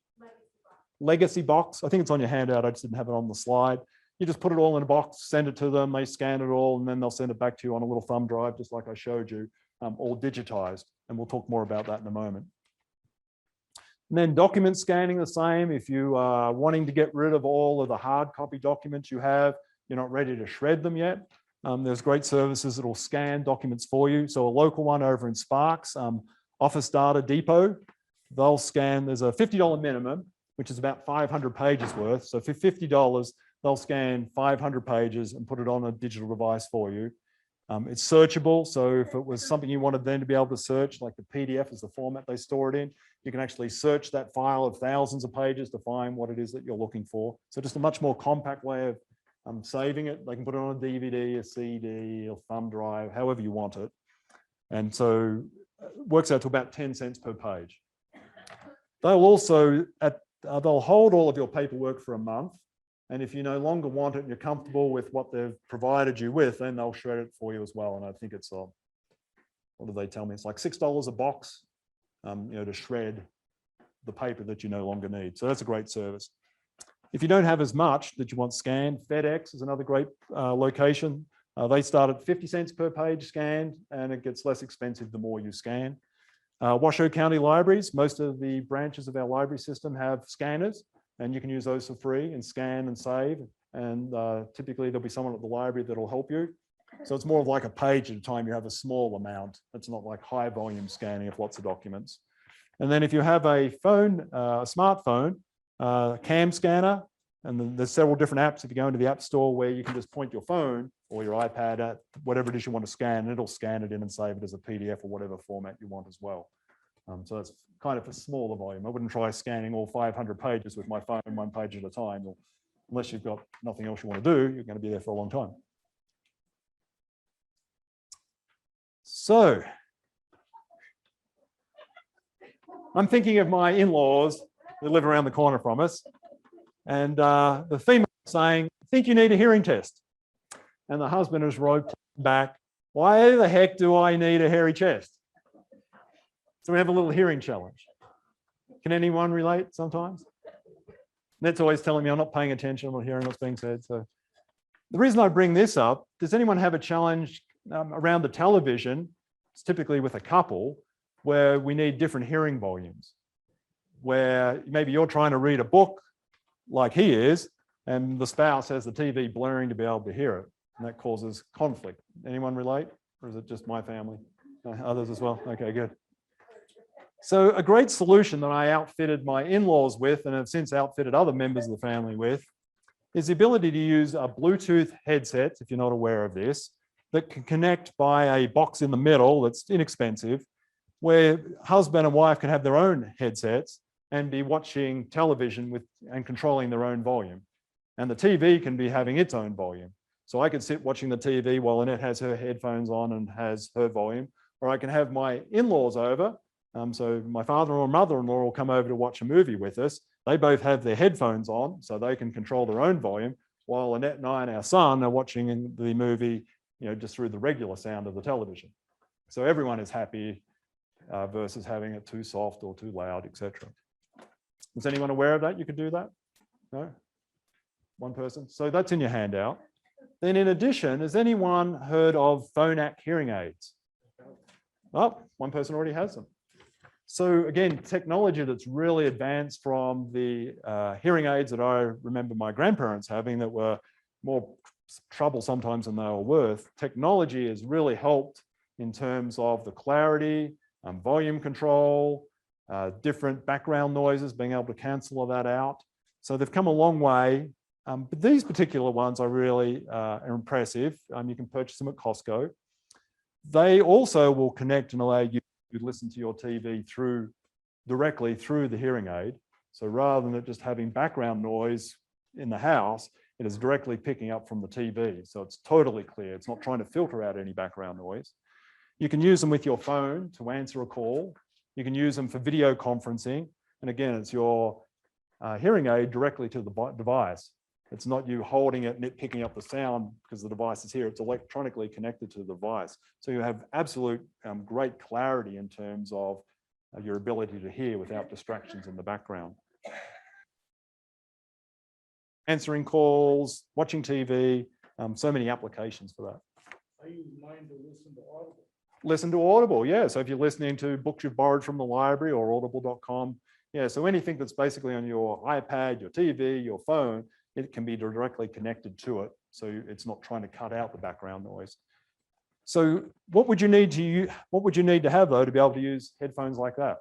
Legacy box. I think it's on your handout. I just didn't have it on the slide. You just put it all in a box, send it to them, they scan it all, and then they'll send it back to you on a little thumb drive, just like I showed you, all digitized. And we'll talk more about that in a moment. And then document scanning, the same. If you are wanting to get rid of all of the hard copy documents you have, you're not ready to shred them yet, there's great services that will scan documents for you. So a local one over in Sparks, Office Data Depot, they'll scan, there's a $50 minimum, which is about 500 pages worth. So for $50, they'll scan 500 pages and put it on a digital device for you. It's searchable. So if it was something you wanted then to be able to search, like the PDF is the format they store it in, you can actually search that file of thousands of pages to find what it is that you're looking for. So just a much more compact way of saving it. They can put it on a DVD, a CD, a thumb drive, however you want it. And so it works out to about 10 cents per page. They'll also, they'll hold all of your paperwork for a month. And if you no longer want it and you're comfortable with what they've provided you with, then they'll shred it for you as well. And I think it's, what do they tell me? It's like $6 a box, to shred the paper that you no longer need. So that's a great service. If you don't have as much that you want scanned, FedEx is another great location. They start at 50 cents per page scanned, and it gets less expensive the more you scan. Washoe County Libraries, most of the branches of our library system have scanners, and you can use those for free and scan and save. And typically there'll be someone at the library that'll help you. So it's more of like a page at a time. You have a small amount. It's not like high volume scanning of lots of documents. And then if you have a phone, a smartphone, cam scanner, and then there's several different apps if you go into the App Store where you can just point your phone or your iPad at whatever it is you want to scan, and it'll scan it in and save it as a PDF or whatever format you want as well. So that's kind of a smaller volume. I wouldn't try scanning all 500 pages with my phone one page at a time, or unless you've got nothing else you want to do, you're going to be there for a long time. So I'm thinking of my in-laws who live around the corner from us. And the female is saying, I think you need a hearing test. And the husband has wrote back, why the heck do I need a hairy chest? So we have a little hearing challenge. Can anyone relate sometimes? Ned's always telling me I'm not paying attention, I'm not hearing what's being said. So the reason I bring this up, does anyone have a challenge around the television? It's typically with a couple where we need different hearing volumes, where maybe you're trying to read a book like he is, and the spouse has the TV blaring to be able to hear it, and that causes conflict. Anyone relate, or is it just my family? Others as well? Okay, good. So a great solution that I outfitted my in-laws with, and have since outfitted other members of the family with, is the ability to use a Bluetooth headset, if you're not aware of this, that can connect by a box in the middle that's inexpensive, where husband and wife can have their own headsets and be watching television with and controlling their own volume. And the TV can be having its own volume. So I could sit watching the TV while Annette has her headphones on and has her volume, or I can have my in-laws over. So my father-in-law and mother-in-law will come over to watch a movie with us. They both have their headphones on, so they can control their own volume, while Annette and I and our son are watching the movie, just through the regular sound of the television. So everyone is happy versus having it too soft or too loud, etc. Is anyone aware of that? You could do that? No? One person? So that's in your handout. Then in addition, has anyone heard of Phonak hearing aids? Oh, one person already has them. So again, technology that's really advanced from the hearing aids that I remember my grandparents having that were more trouble sometimes than they were worth. Technology has really helped in terms of the clarity, volume control, different background noises, being able to cancel all that out. So they've come a long way. But these particular ones are really are impressive. You can purchase them at Costco. They also will connect and allow you to listen to your TV directly through the hearing aid. So rather than it just having background noise in the house, it is directly picking up from the TV. So it's totally clear. It's not trying to filter out any background noise. You can use them with your phone to answer a call. You can use them for video conferencing. And again, it's your hearing aid directly to the device. It's not you holding it and it picking up the sound because the device is here. It's electronically connected to the device. So you have absolute great clarity in terms of your ability to hear without distractions in the background. Answering calls, watching TV, so many applications for that. I use mine to listen to Audible. Listen to Audible, yeah. So if you're listening to books you've borrowed from the library or audible.com, yeah, so anything that's basically on your iPad, your TV, your phone, it can be directly connected to it. So it's not trying to cut out the background noise. So what would you need to have though to be able to use headphones like that?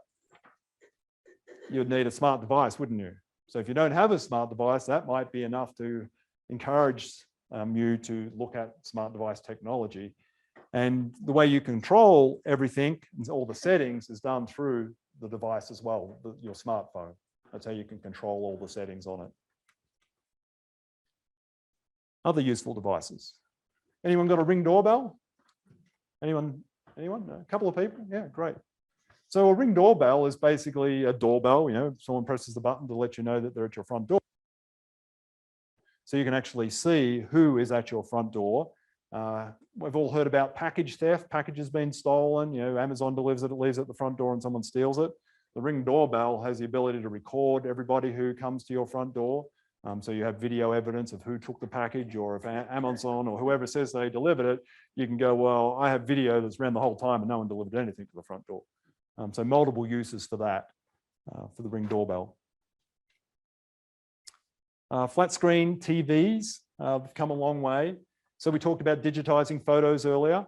You'd need a smart device, wouldn't you? So if you don't have a smart device, that might be enough to encourage you to look at smart device technology. And the way you control everything, all the settings, is done through the device as well, your smartphone. That's how you can control all the settings on it. Other useful devices. Anyone got a Ring doorbell? Anyone? A couple of people? Yeah, great. So a Ring doorbell is basically a doorbell. Someone presses the button to let you know that they're at your front door. So you can actually see who is at your front door. We've all heard about package theft. Packages being stolen. Amazon delivers it, leaves it at the front door, and someone steals it. The Ring doorbell has the ability to record everybody who comes to your front door. So you have video evidence of who took the package, or if Amazon or whoever says they delivered it, you can go, well, I have video that's ran the whole time and no one delivered anything to the front door. So multiple uses for that, for the Ring doorbell. Flat screen TVs have come a long way. So we talked about digitizing photos earlier.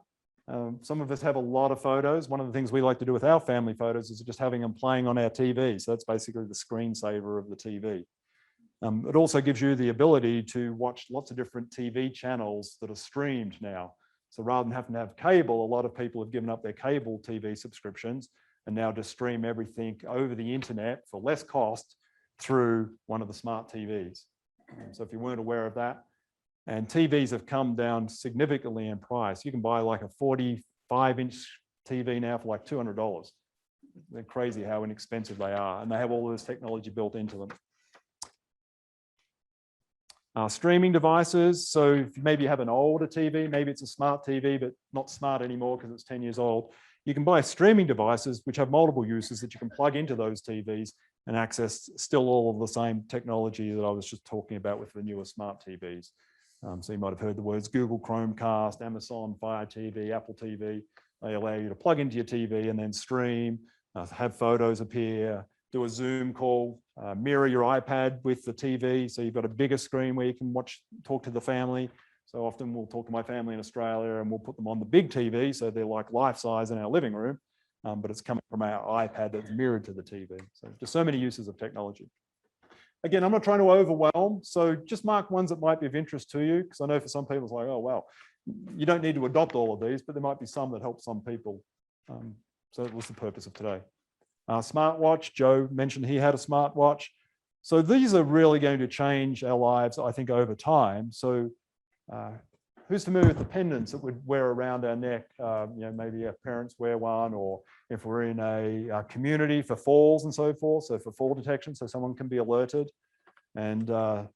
Some of us have a lot of photos. One of the things we like to do with our family photos is just having them playing on our TV. So that's basically the screensaver of the TV. It also gives you the ability to watch lots of different TV channels that are streamed now. So rather than having to have cable, a lot of people have given up their cable TV subscriptions and now just stream everything over the internet for less cost through one of the smart TVs. So if you weren't aware of that, and TVs have come down significantly in price. You can buy like a 45-inch TV now for like $200. They're crazy how inexpensive they are, and they have all this technology built into them. Streaming devices. So if maybe you have an older TV, maybe it's a smart TV, but not smart anymore because it's 10 years old. You can buy streaming devices which have multiple uses that you can plug into those TVs and access still all of the same technology that I was just talking about with the newer smart TVs. So you might have heard the words Google Chromecast, Amazon Fire TV, Apple TV. They allow you to plug into your TV and then stream, have photos appear, do a Zoom call, mirror your iPad with the TV. So you've got a bigger screen where you can talk to the family. So often we'll talk to my family in Australia and we'll put them on the big TV. So they're like life size in our living room, but it's coming from our iPad that's mirrored to the TV. So just so many uses of technology. Again, I'm not trying to overwhelm. So just mark ones that might be of interest to you, because I know for some people it's like, oh, well, you don't need to adopt all of these, but there might be some that help some people. So that was the purpose of today. Smartwatch, Joe mentioned he had a smartwatch. So these are really going to change our lives, I think, over time. So who's familiar with the pendants that we'd wear around our neck? Maybe our parents wear one, or if we're in a community for falls and so forth, so for fall detection, so someone can be alerted. And a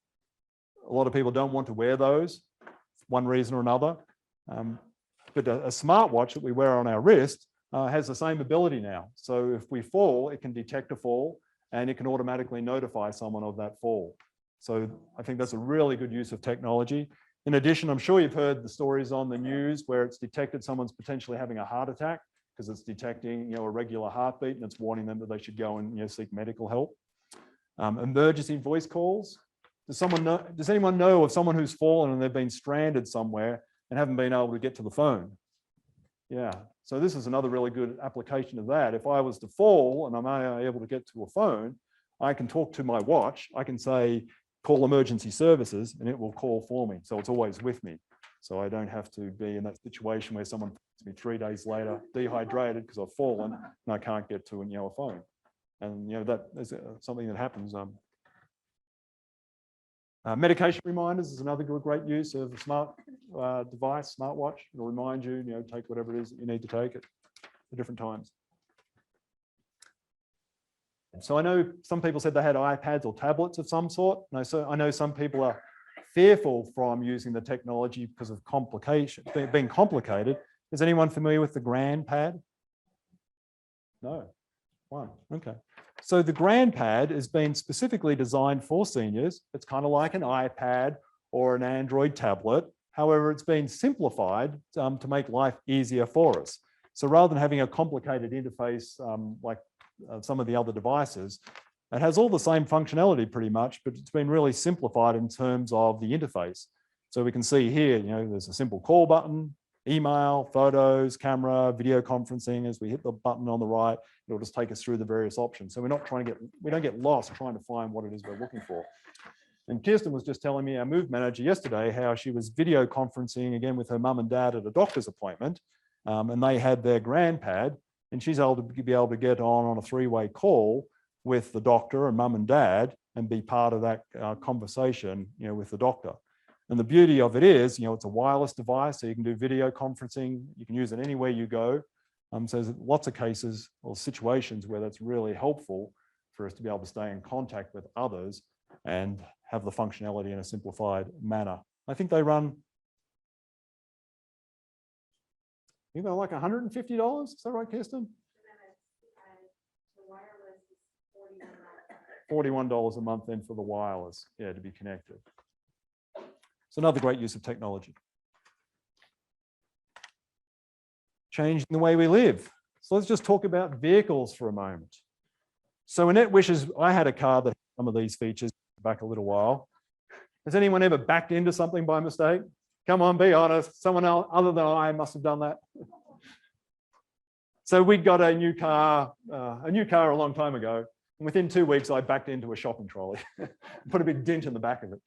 lot of people don't want to wear those for one reason or another. But a smartwatch that we wear on our wrist has the same ability now. So if we fall, it can detect a fall and it can automatically notify someone of that fall. So I think that's a really good use of technology. In addition, I'm sure you've heard the stories on the news where it's detected someone's potentially having a heart attack because it's detecting, a regular heartbeat and it's warning them that they should go and seek medical help. Emergency voice calls. Does anyone know of someone who's fallen and they've been stranded somewhere and haven't been able to get to the phone? Yeah. So this is another really good application of that. If I was to fall and I'm unable to get to a phone, I can talk to my watch. I can say, call emergency services, and it will call for me. So it's always with me. So I don't have to be in that situation where someone finds me 3 days later, dehydrated because I've fallen and I can't get to a phone. And that is something that happens. Medication reminders is another great use of a smart device, smartwatch. It'll remind you, take whatever it is that you need to take at different times. So I know some people said they had iPads or tablets of some sort. So I know some people are fearful from using the technology because of being complicated. Is anyone familiar with the GrandPad? No. One, okay. So the GrandPad has been specifically designed for seniors. It's kind of like an iPad or an Android tablet. However, it's been simplified to make life easier for us. So rather than having a complicated interface like some of the other devices, it has all the same functionality pretty much, but it's been really simplified in terms of the interface. So we can see here, there's a simple call button, email, photos, camera, video conferencing. As we hit the button on the right, it'll just take us through the various options. So we don't get lost trying to find what it is we're looking for. And Kirsten was just telling me, our move manager yesterday, how she was video conferencing again with her mum and dad at a doctor's appointment, and they had their GrandPad, and she's able to get on a three-way call with the doctor and mum and dad and be part of that conversation, with the doctor. And the beauty of it is, it's a wireless device, so you can do video conferencing. You can use it anywhere you go. So there's lots of cases or situations where that's really helpful for us to be able to stay in contact with others and have the functionality in a simplified manner. I think they run, like $150. Is that right, Kirsten? $41 a month then for the wireless, to be connected. It's another great use of technology. Changing the way we live. So let's just talk about vehicles for a moment. So Annette wishes I had a car that had some of these features back a little while. Has anyone ever backed into something by mistake? Come on, be honest. Someone else other than I must have done that. So we got a new car a long time ago. And within 2 weeks, I backed into a shopping trolley, put a big dent in the back of it.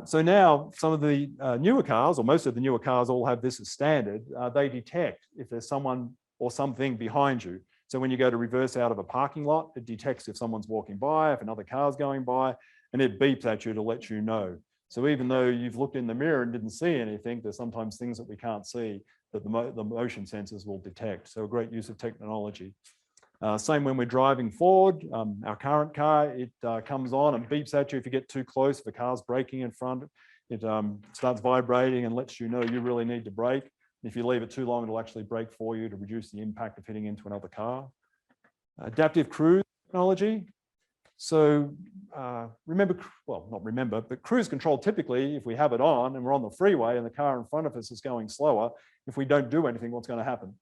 So now some of the newer cars, or most of the newer cars, all have this as standard. They detect if there's someone or something behind you. So when you go to reverse out of a parking lot, it detects if someone's walking by, if another car's going by, and it beeps at you to let you know. So even though you've looked in the mirror and didn't see anything, there's sometimes things that we can't see that the motion sensors will detect. So a great use of technology. Same when we're driving forward, our current car, it comes on and beeps at you if you get too close. If the car's braking in front, it starts vibrating and lets you know you really need to brake. If you leave it too long, it'll actually brake for you to reduce the impact of hitting into another car. Adaptive cruise technology. So but cruise control, typically, if we have it on and we're on the freeway and the car in front of us is going slower, if we don't do anything, what's going to happen?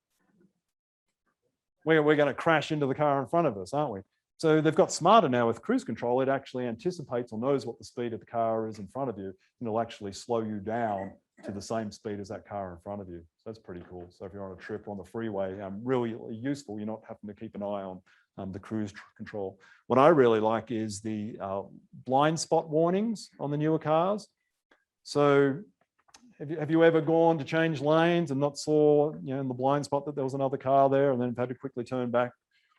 We're going to crash into the car in front of us, aren't we? So they've got smarter now with cruise control. It actually anticipates or knows what the speed of the car is in front of you, and it'll actually slow you down to the same speed as that car in front of you. So that's pretty cool. So if you're on a trip on the freeway, really useful. You're not having to keep an eye on the cruise control. What I really like is the blind spot warnings on the newer cars. So have you ever gone to change lanes and not saw, in the blind spot that there was another car there and then had to quickly turn back,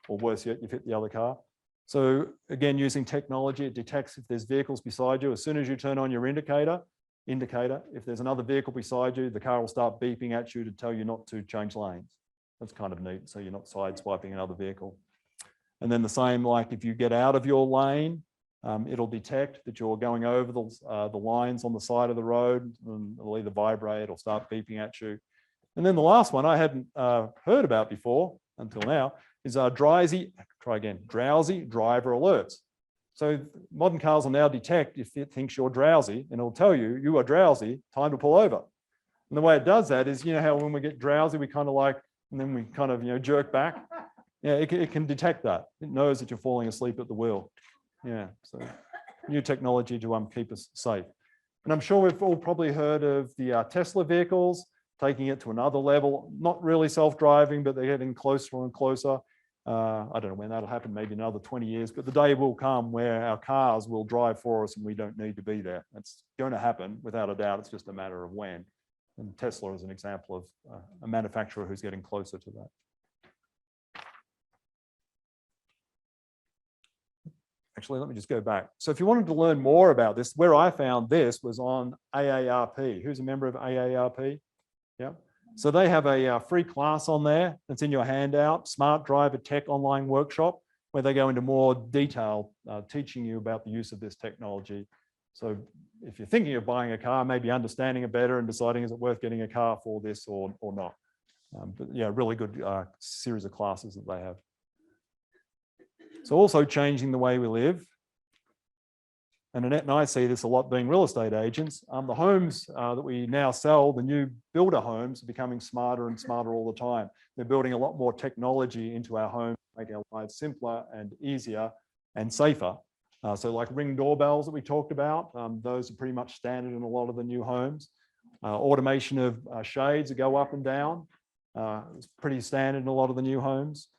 or worse yet, you've hit the other car? So again, using technology, it detects if there's vehicles beside you. As soon as you turn on your indicator, if there's another vehicle beside you, the car will start beeping at you to tell you not to change lanes. That's kind of neat. So you're not sideswiping another vehicle. And then the same, like if you get out of your lane, it'll detect that you're going over the lines on the side of the road, and it'll either vibrate or start beeping at you. And then the last one I hadn't heard about before until now is drowsy driver alerts. So modern cars will now detect if it thinks you're drowsy, and it'll tell you, you are drowsy, time to pull over. And the way it does that is, how when we get drowsy, we kind of like, and then we kind of, jerk back. Yeah, it can detect that. It knows that you're falling asleep at the wheel. Yeah, so new technology to keep us safe. And I'm sure we've all probably heard of the Tesla vehicles, taking it to another level, not really self-driving, but they're getting closer and closer. I don't know when that'll happen, maybe another 20 years, but the day will come where our cars will drive for us and we don't need to be there. It's going to happen without a doubt. It's just a matter of when. And Tesla is an example of a manufacturer who's getting closer to that. Actually, let me just go back. So if you wanted to learn more about this, where I found this was on AARP. Who's a member of AARP? Yeah. So they have a free class on there. It's in your handout, Smart Driver Tech Online Workshop, where they go into more detail, teaching you about the use of this technology. So if you're thinking of buying a car, maybe understanding it better and deciding is it worth getting a car for this or not. But yeah, really good series of classes that they have. So also changing the way we live. And Annette and I see this a lot being real estate agents. The homes that we now sell, the new builder homes, are becoming smarter and smarter all the time. They're building a lot more technology into our homes, making our lives simpler and easier and safer. So like Ring doorbells that we talked about, those are pretty much standard in a lot of the new homes. Automation of shades that go up and down, it's pretty standard in a lot of the new homes.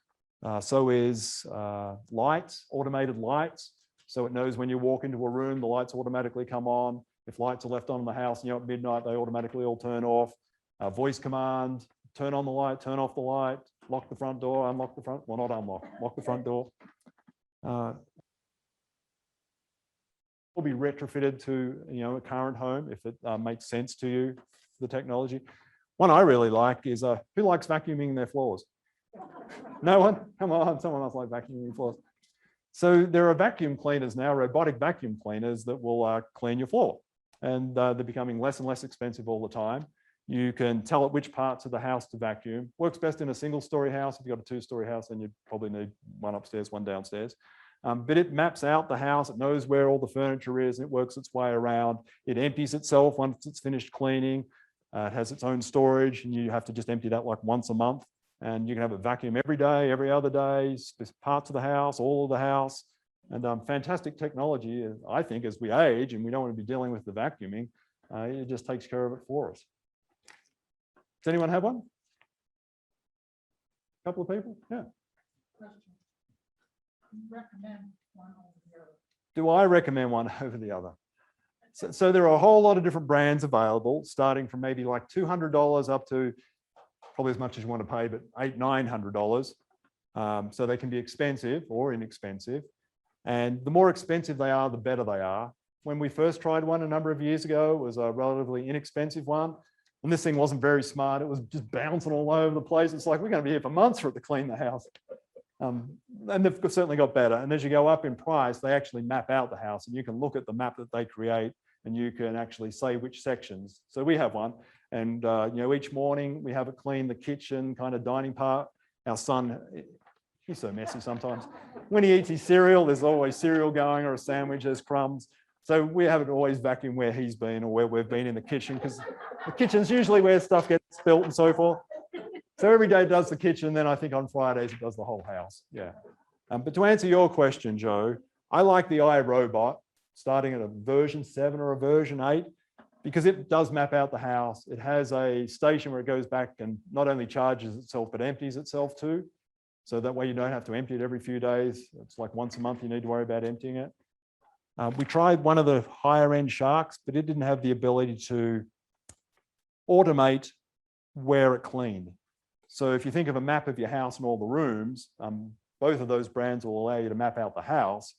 So is lights, automated lights. So it knows when you walk into a room, the lights automatically come on. If lights are left on in the house and you're at midnight, they automatically all turn off. Voice command, turn on the light, turn off the light, lock the front door, unlock the front, well, not unlock, lock the front door. Will be retrofitted to a current home if it makes sense to you, the technology. One I really like is who likes vacuuming their floors? No one? Come on, someone else like vacuuming floors. So there are vacuum cleaners now, robotic vacuum cleaners that will clean your floor. And they're becoming less and less expensive all the time. You can tell it which parts of the house to vacuum. Works best in a single-story house. If you've got a two-story house, then you probably need one upstairs, one downstairs. But it maps out the house. It knows where all the furniture is. And it works its way around. It empties itself once it's finished cleaning. It has its own storage, and you have to just empty that like once a month. And you can have a vacuum every day, every other day, parts of the house, all of the house. And fantastic technology, I think, as we age and we don't want to be dealing with the vacuuming, it just takes care of it for us. Does anyone have one? A couple of people? Yeah. Question. You recommend one over the other? Do I recommend one over the other? So there are a whole lot of different brands available, starting from maybe like $200 up to probably as much as you want to pay, but $800, $900. So they can be expensive or inexpensive. And the more expensive they are, the better they are. When we first tried one a number of years ago, it was a relatively inexpensive one. And this thing wasn't very smart. It was just bouncing all over the place. It's like, we're going to be here for months for it to clean the house. And they've certainly got better. And as you go up in price, they actually map out the house, and you can look at the map that they create, and you can actually say which sections. So we have one. And each morning we have it clean the kitchen, kind of dining part. Our son, he's so messy sometimes. When he eats his cereal, there's always cereal going, or a sandwich, there's crumbs. So we have it always vacuum where he's been or where we've been in the kitchen, because the kitchen's usually where stuff gets spilt and so forth. So every day it does the kitchen, then I think on Fridays it does the whole house. Yeah. But to answer your question, Joe, I like the iRobot starting at a version 7 or a version 8. Because it does map out the house. It has a station where it goes back and not only charges itself, but empties itself too. So that way you don't have to empty it every few days. It's like once a month you need to worry about emptying it. We tried one of the higher end Sharks, but it didn't have the ability to automate where it cleaned. So if you think of a map of your house and all the rooms, both of those brands will allow you to map out the house,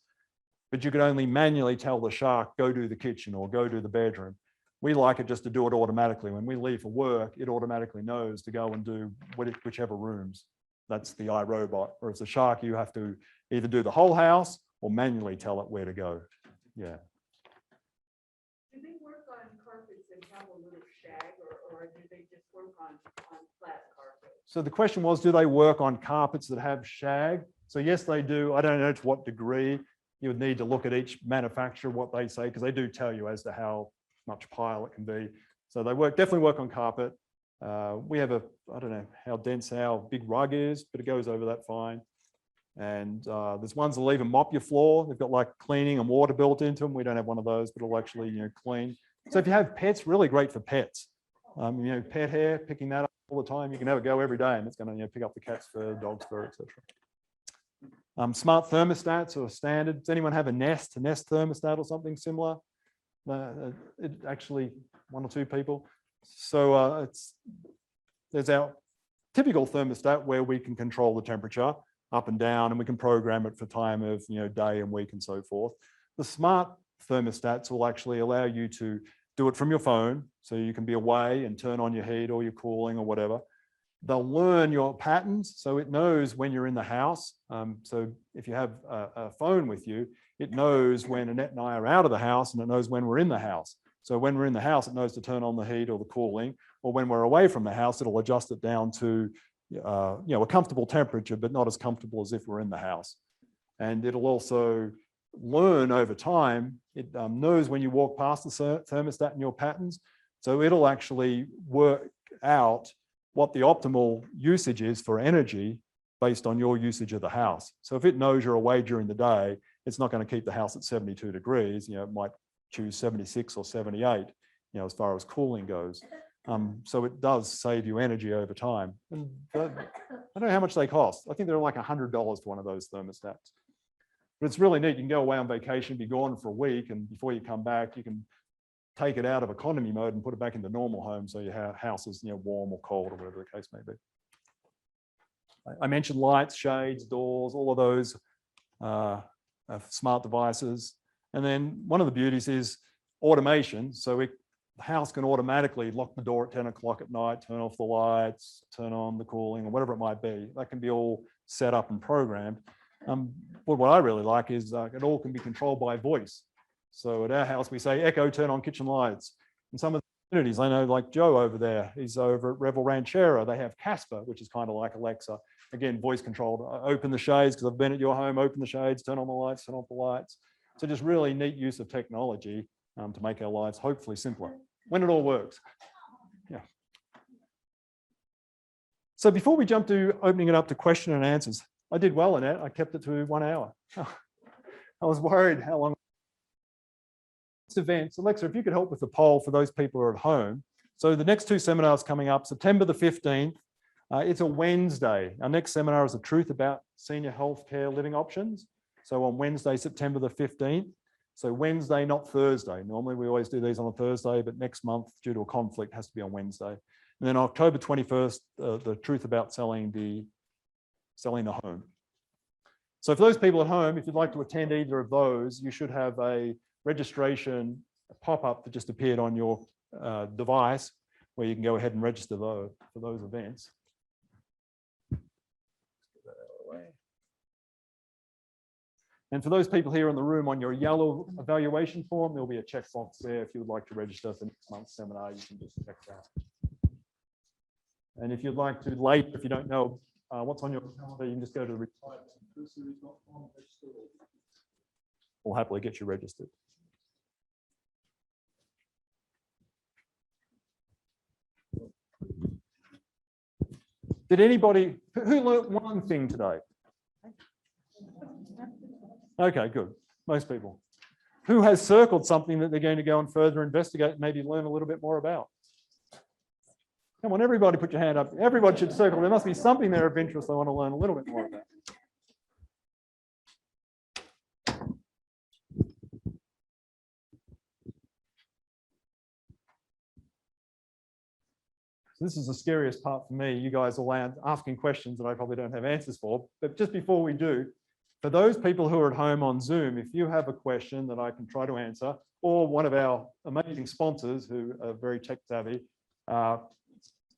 but you could only manually tell the Shark, go do the kitchen or go do the bedroom. We like it just to do it automatically. When we leave for work, it automatically knows to go and do whichever rooms. That's the iRobot. Whereas the Shark, you have to either do the whole house or manually tell it where to go. Yeah. Do they work on carpets that have a little shag, or do they just work on flat carpets? So the question was, do they work on carpets that have shag? So yes, they do. I don't know to what degree. You would need to look at each manufacturer, what they say, because they do tell you as to how much pile it can be. So they definitely work on carpet. We have I don't know how dense our big rug is, but it goes over that fine. And there's ones that'll even mop your floor. They've got like cleaning and water built into them. We don't have one of those, but it'll actually clean. So if you have pets, really great for pets. Pet hair, picking that up all the time. You can have it go every day, and it's going to pick up the cat's fur, dog's fur, etc. Smart thermostats are standard. Does anyone have a Nest thermostat or something similar? It actually, 1 or 2 people. So there's our typical thermostat where we can control the temperature up and down, and we can program it for time of day and week and so forth. The smart thermostats will actually allow you to do it from your phone, so you can be away and turn on your heat or your cooling or whatever. They'll learn your patterns, so it knows when you're in the house. So if you have a phone with you, it knows when Annette and I are out of the house, and it knows when we're in the house. So when we're in the house, it knows to turn on the heat or the cooling, or when we're away from the house, it'll adjust it down to a comfortable temperature, but not as comfortable as if we're in the house. And it'll also learn over time. It knows when you walk past the thermostat and your patterns. So it'll actually work out what the optimal usage is for energy based on your usage of the house. So if it knows you're away during the day, it's not going to keep the house at 72 degrees. You know, it might choose 76 or 78, you know, as far as cooling goes. So it does save you energy over time. And I don't know how much they cost. I think they're like $100 for one of those thermostats. But it's really neat. You can go away on vacation, be gone for a week, and before you come back, you can take it out of economy mode and put it back into normal home, so your house is, you know, warm or cold or whatever the case may be. I mentioned lights, shades, doors, all of those smart devices. And then one of the beauties is automation. So the house can automatically lock the door at 10 o'clock at night, turn off the lights, turn on the cooling, or whatever it might be. That can be all set up and programmed. But what I really like is it all can be controlled by voice. So at our house, we say, Echo, turn on kitchen lights. And some of the communities, I know, like Joe over there, he's over at Revel Ranchero, they have Casper, which is kind of like Alexa. Again, voice controlled. Open the shades, because I've been at your home, open the shades, turn on the lights, turn off the lights. So just really neat use of technology to make our lives hopefully simpler, when it all works. Yeah. So before we jump to opening it up to question and answers, I did well in it. I kept it to 1 hour. I was worried how long. This event, Alexa, if you could help with the poll for those people who are at home. So the next two seminars coming up, September the 15th, it's a Wednesday. Our next seminar is the truth about senior healthcare living options. So on Wednesday, September the 15th. So Wednesday, not Thursday. Normally we always do these on a Thursday, but next month, due to a conflict, has to be on Wednesday. And then October 21st, the truth about selling the home. So for those people at home, if you'd like to attend either of those, you should have a registration pop-up that just appeared on your device where you can go ahead and register for those events. And for those people here in the room, on your yellow evaluation form, there'll be a checkbox there. If you would like to register for next month's seminar, you can just check that. And if you'd like to later, if you don't know what's on your calendar, you can just go to the retiredseries.com. We'll happily get you registered. Did anybody, who learned one thing today? Okay, good. Most people. Who has circled something that they're going to go and further investigate, maybe learn a little bit more about? Come on, everybody put your hand up. Everybody should circle. There must be something there of interest they want to learn a little bit more about. So this is the scariest part for me. You guys are asking questions that I probably don't have answers for. But just before we do, for those people who are at home on Zoom, if you have a question that I can try to answer, or one of our amazing sponsors who are very tech savvy,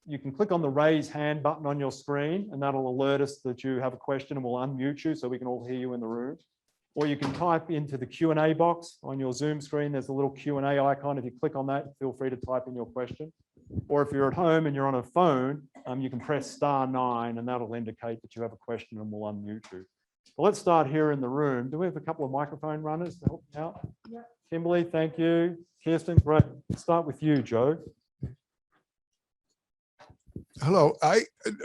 you can click on the raise hand button on your screen, and that'll alert us that you have a question, and we'll unmute you so we can all hear you in the room. Or you can type into the Q&A box on your Zoom screen. There's a little Q&A icon. If you click on that, feel free to type in your question. Or if you're at home and you're on a phone, you can press *9, and that'll indicate that you have a question, and we'll unmute you. But let's start here in the room. Do we have a couple of microphone runners to help me out? Yep. Kimberly, thank you. Kirsten, great. Let's start with you, Joe. Hello.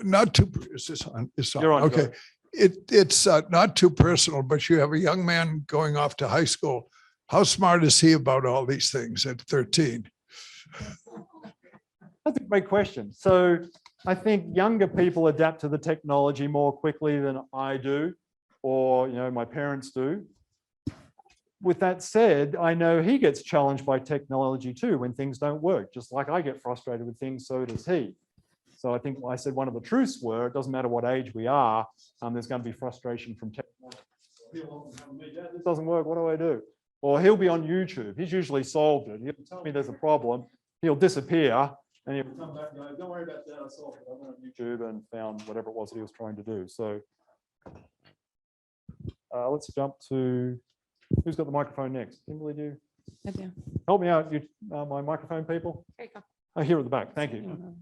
Not too. Is this on? It's on. You're on. Okay. It's not too personal, but you have a young man going off to high school. How smart is he about all these things at 13? That's a great question. So I think younger people adapt to the technology more quickly than I do, or my parents do. With that said, I know he gets challenged by technology too when things don't work. Just like I get frustrated with things, so does he. So I think I said one of the truths were, it doesn't matter what age we are, there's going to be frustration from technology. This doesn't work, what do I do? Or he'll be on YouTube. He's usually solved it. He'll tell me there's a problem. He'll disappear. And he'll come back and go, don't worry about that, I solved it. I went on YouTube and found whatever it was that he was trying to do. So let's jump to, who's got the microphone next? Kimberly, do you? I do. Help me out, you, my microphone people. There you go. Oh, here at the back, thank you.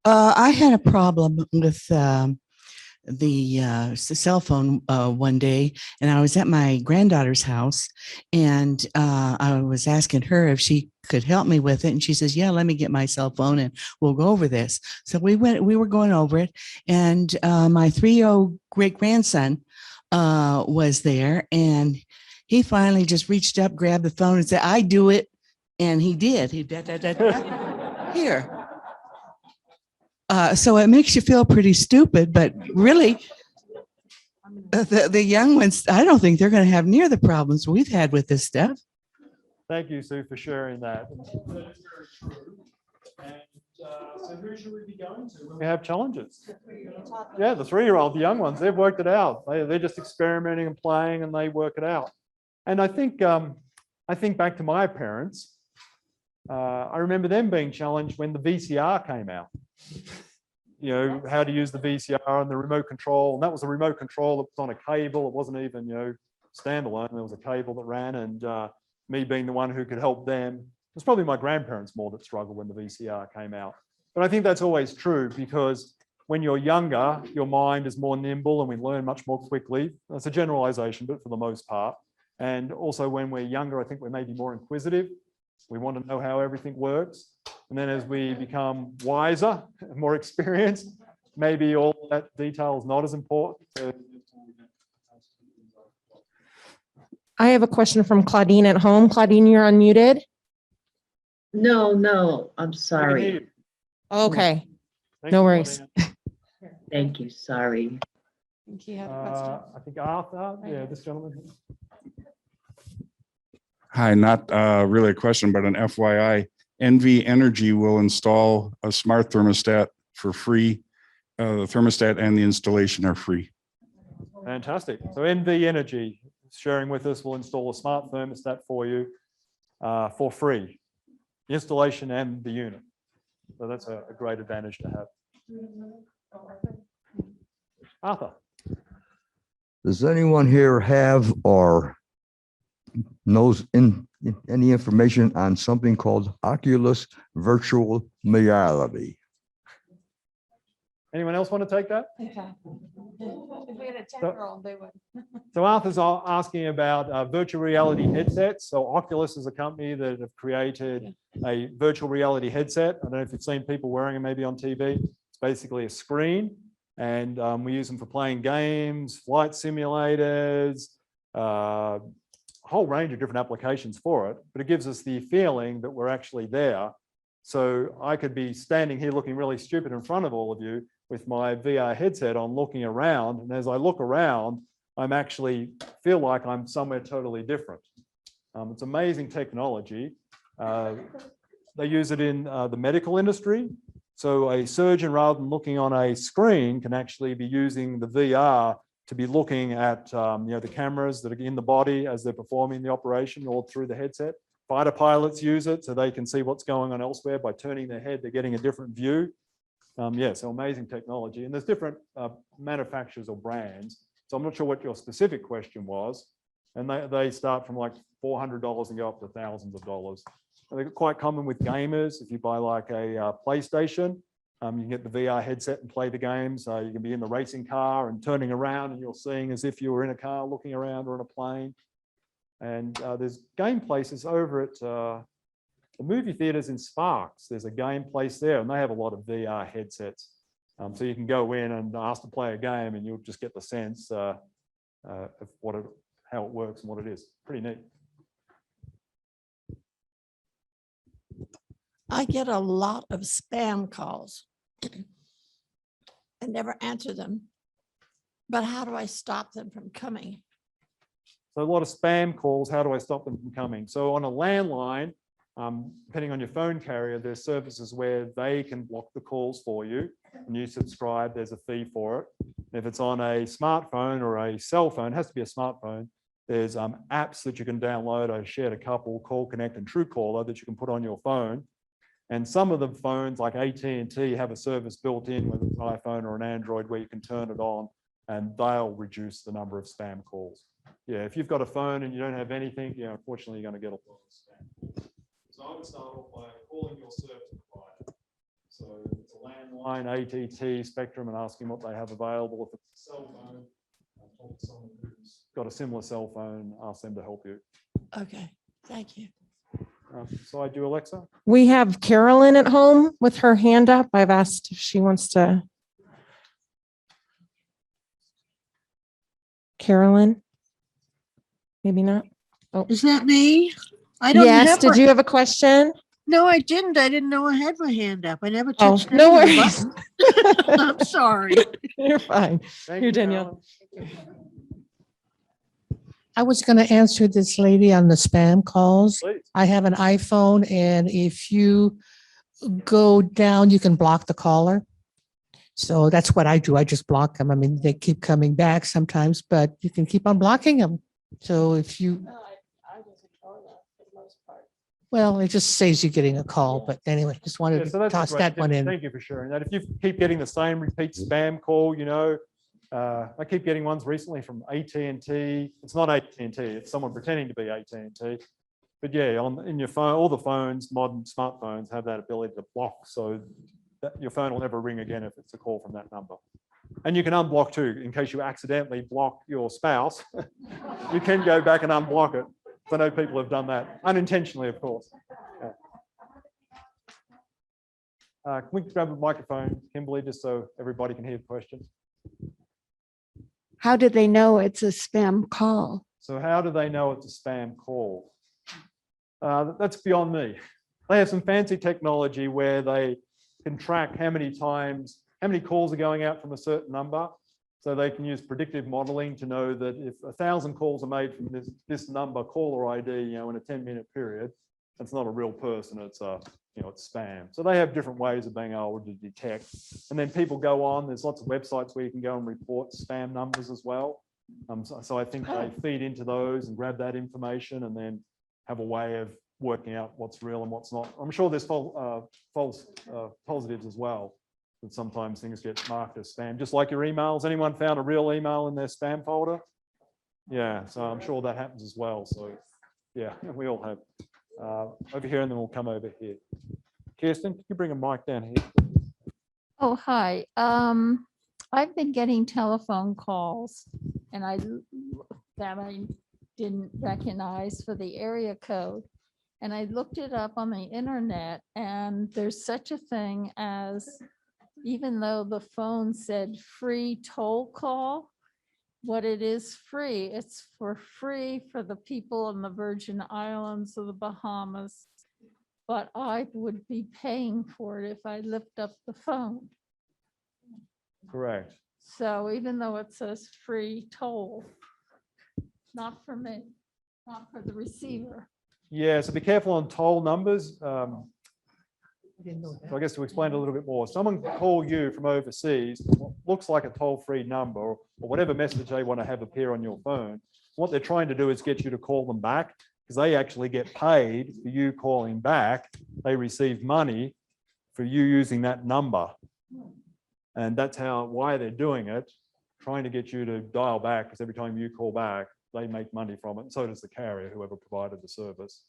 I had a problem with cell phone one day, and I was at my granddaughter's house, and I was asking her if she could help me with it, and she says, "Yeah, let me get my cell phone and we'll go over this." So we were going over it, and my 3-year-old great grandson was there, and he finally just reached up, grabbed the phone, and said, "I do it," and he did. He here. So it makes you feel pretty stupid, but really, the young ones, I don't think they're going to have near the problems we've had with this stuff. Thank you, Sue, for sharing that. That is very true. And so who should we be going to when we have challenges? Yeah, the 3-year-old, the young ones, they've worked it out. They're just experimenting and playing, and they work it out. And I think back to my parents. I remember them being challenged when the VCR came out. You know, how to use the VCR and the remote control. And that was a remote control that was on a cable. It wasn't even, standalone. There was a cable that ran, and me being the one who could help them. It was probably my grandparents more that struggled when the VCR came out. But I think that's always true, because when you're younger, your mind is more nimble and we learn much more quickly. That's a generalization, but for the most part. And also when we're younger, I think we're maybe more inquisitive. We want to know how everything works. And then as we become wiser, more experienced, maybe all that detail is not as important. I have a question from Claudine at home. Claudine, you're unmuted. No, I'm sorry. Okay, no worries. Thank you, sorry. I think you had a question. I think Arthur, yeah, this gentleman. Hi, not really a question, but an FYI. NV Energy will install a smart thermostat for free. The thermostat and the installation are free. Fantastic. So NV Energy sharing with us will install a smart thermostat for you for free. The installation and the unit. So that's a great advantage to have. Arthur. Does anyone here have or knows any information on something called Oculus virtual reality? Anyone else want to take that? Okay. If we had a 10-year-old, they would. So Arthur's asking about virtual reality headsets. So Oculus is a company that have created a virtual reality headset. I don't know if you've seen people wearing them maybe on TV. It's basically a screen, and we use them for playing games, flight simulators, a whole range of different applications for it. But it gives us the feeling that we're actually there. So I could be standing here looking really stupid in front of all of you with my VR headset on, looking around. And as I look around, I'm actually feel like I'm somewhere totally different. It's amazing technology. They use it in the medical industry. So a surgeon, rather than looking on a screen, can actually be using the VR to be looking at the cameras that are in the body as they're performing the operation, all through the headset. Fighter pilots use it so they can see what's going on elsewhere. By turning their head, they're getting a different view. So amazing technology. And there's different manufacturers or brands. So I'm not sure what your specific question was. And they start from like $400 and go up to thousands of dollars. And they're quite common with gamers. If you buy like a PlayStation, you can get the VR headset and play the games. You can be in the racing car and turning around, and you're seeing as if you were in a car looking around, or in a plane. And there's game places over at the movie theaters in Sparks. There's a game place there, and they have a lot of VR headsets. So you can go in and ask to play a game, and you'll just get the sense of how it works and what it is. Pretty neat. I get a lot of spam calls. I never answer them. But how do I stop them from coming? So a lot of spam calls. How do I stop them from coming? So on a landline, depending on your phone carrier, there's services where they can block the calls for you, and you subscribe. There's a fee for it. If it's on a smartphone or a cell phone, it has to be a smartphone. There's apps that you can download. I shared a couple, Call Connect and Truecaller, that you can put on your phone. And some of the phones like AT&T have a service built in, whether it's an iPhone or an Android, where you can turn it on, and they'll reduce the number of spam calls. Yeah, if you've got a phone and you don't have anything, unfortunately, you're going to get a lot of spam. So I would start off by calling your service provider. So it's a landline, ATT, Spectrum, and asking what they have available. If it's a cell phone, talk to someone who's got a similar cell phone, ask them to help you. Okay, thank you. Beside you, Alexa? We have Carolyn at home with her hand up. I've asked if she wants to. Carolyn? Maybe not. Is that me? I don't Yes, have did my- you have a question? No, I didn't. I didn't know I had my hand up. I never Oh, touched. no any of the worries. buttons. I'm sorry. You're fine. Thank Here, you, Danielle. Carolyn. I was going to answer this lady on the spam calls. Please. I have an iPhone, and if you go down, you can block the caller. So that's what I do. I just block them. I mean, they keep coming back sometimes, but you can keep on blocking them. So if you, well, it just saves you getting a call. But anyway, just Yeah, wanted so to that's a toss great that tip. one in. Thank you for sharing that. If you keep getting the same repeat spam call, I keep getting ones recently from AT&T. It's not AT&T, it's someone pretending to be AT&T. But yeah, in your phone, all the phones, modern smartphones have that ability to block, so that your phone will never ring again if it's a call from that number. And you can unblock too, in case you accidentally block your spouse. You can go back and unblock it. I know people have done that, unintentionally, of course. Can we grab a microphone, Kimberly, just so everybody can hear the question? How do they know it's a spam call? So how do they know it's a spam call? That's beyond me. They have some fancy technology where they can track how many calls are going out from a certain number. So they can use predictive modeling to know that if 1,000 calls are made from this number, caller ID, in a 10-minute period, that's not a real person. It's it's spam. So they have different ways of being able to detect. And then people go on. There's lots of websites where you can go and report spam numbers as well. So I think they feed into those and grab that information and then have a way of working out what's real and what's not. I'm sure there's false positives as well. That sometimes things get marked as spam, just like your emails. Anyone found a real email in their spam folder? Yeah, so I'm sure that happens as well. So yeah, we all have. Over here, and then we'll come over here. Kirsten, can you bring a mic down here? Oh, hi. I've been getting telephone calls and that I didn't recognize for the area code. And I looked it up on the internet, and there's such a thing as, even though the phone said free toll call, what it is free, it's for free for the people in the Virgin Islands or the Bahamas. But I would be paying for it if I lift up the phone. Correct. So even though it says free toll, not for me, not for the receiver. Yeah, so be careful on toll numbers. So I guess to explain a little bit more, someone can call you from overseas, what looks like a toll-free number or whatever message they want to have appear on your phone. What they're trying to do is get you to call them back, because they actually get paid for you calling back. They receive money for you using that number. And that's why they're doing it, trying to get you to dial back, because every time you call back, they make money from it. And so does the carrier, whoever provided the service.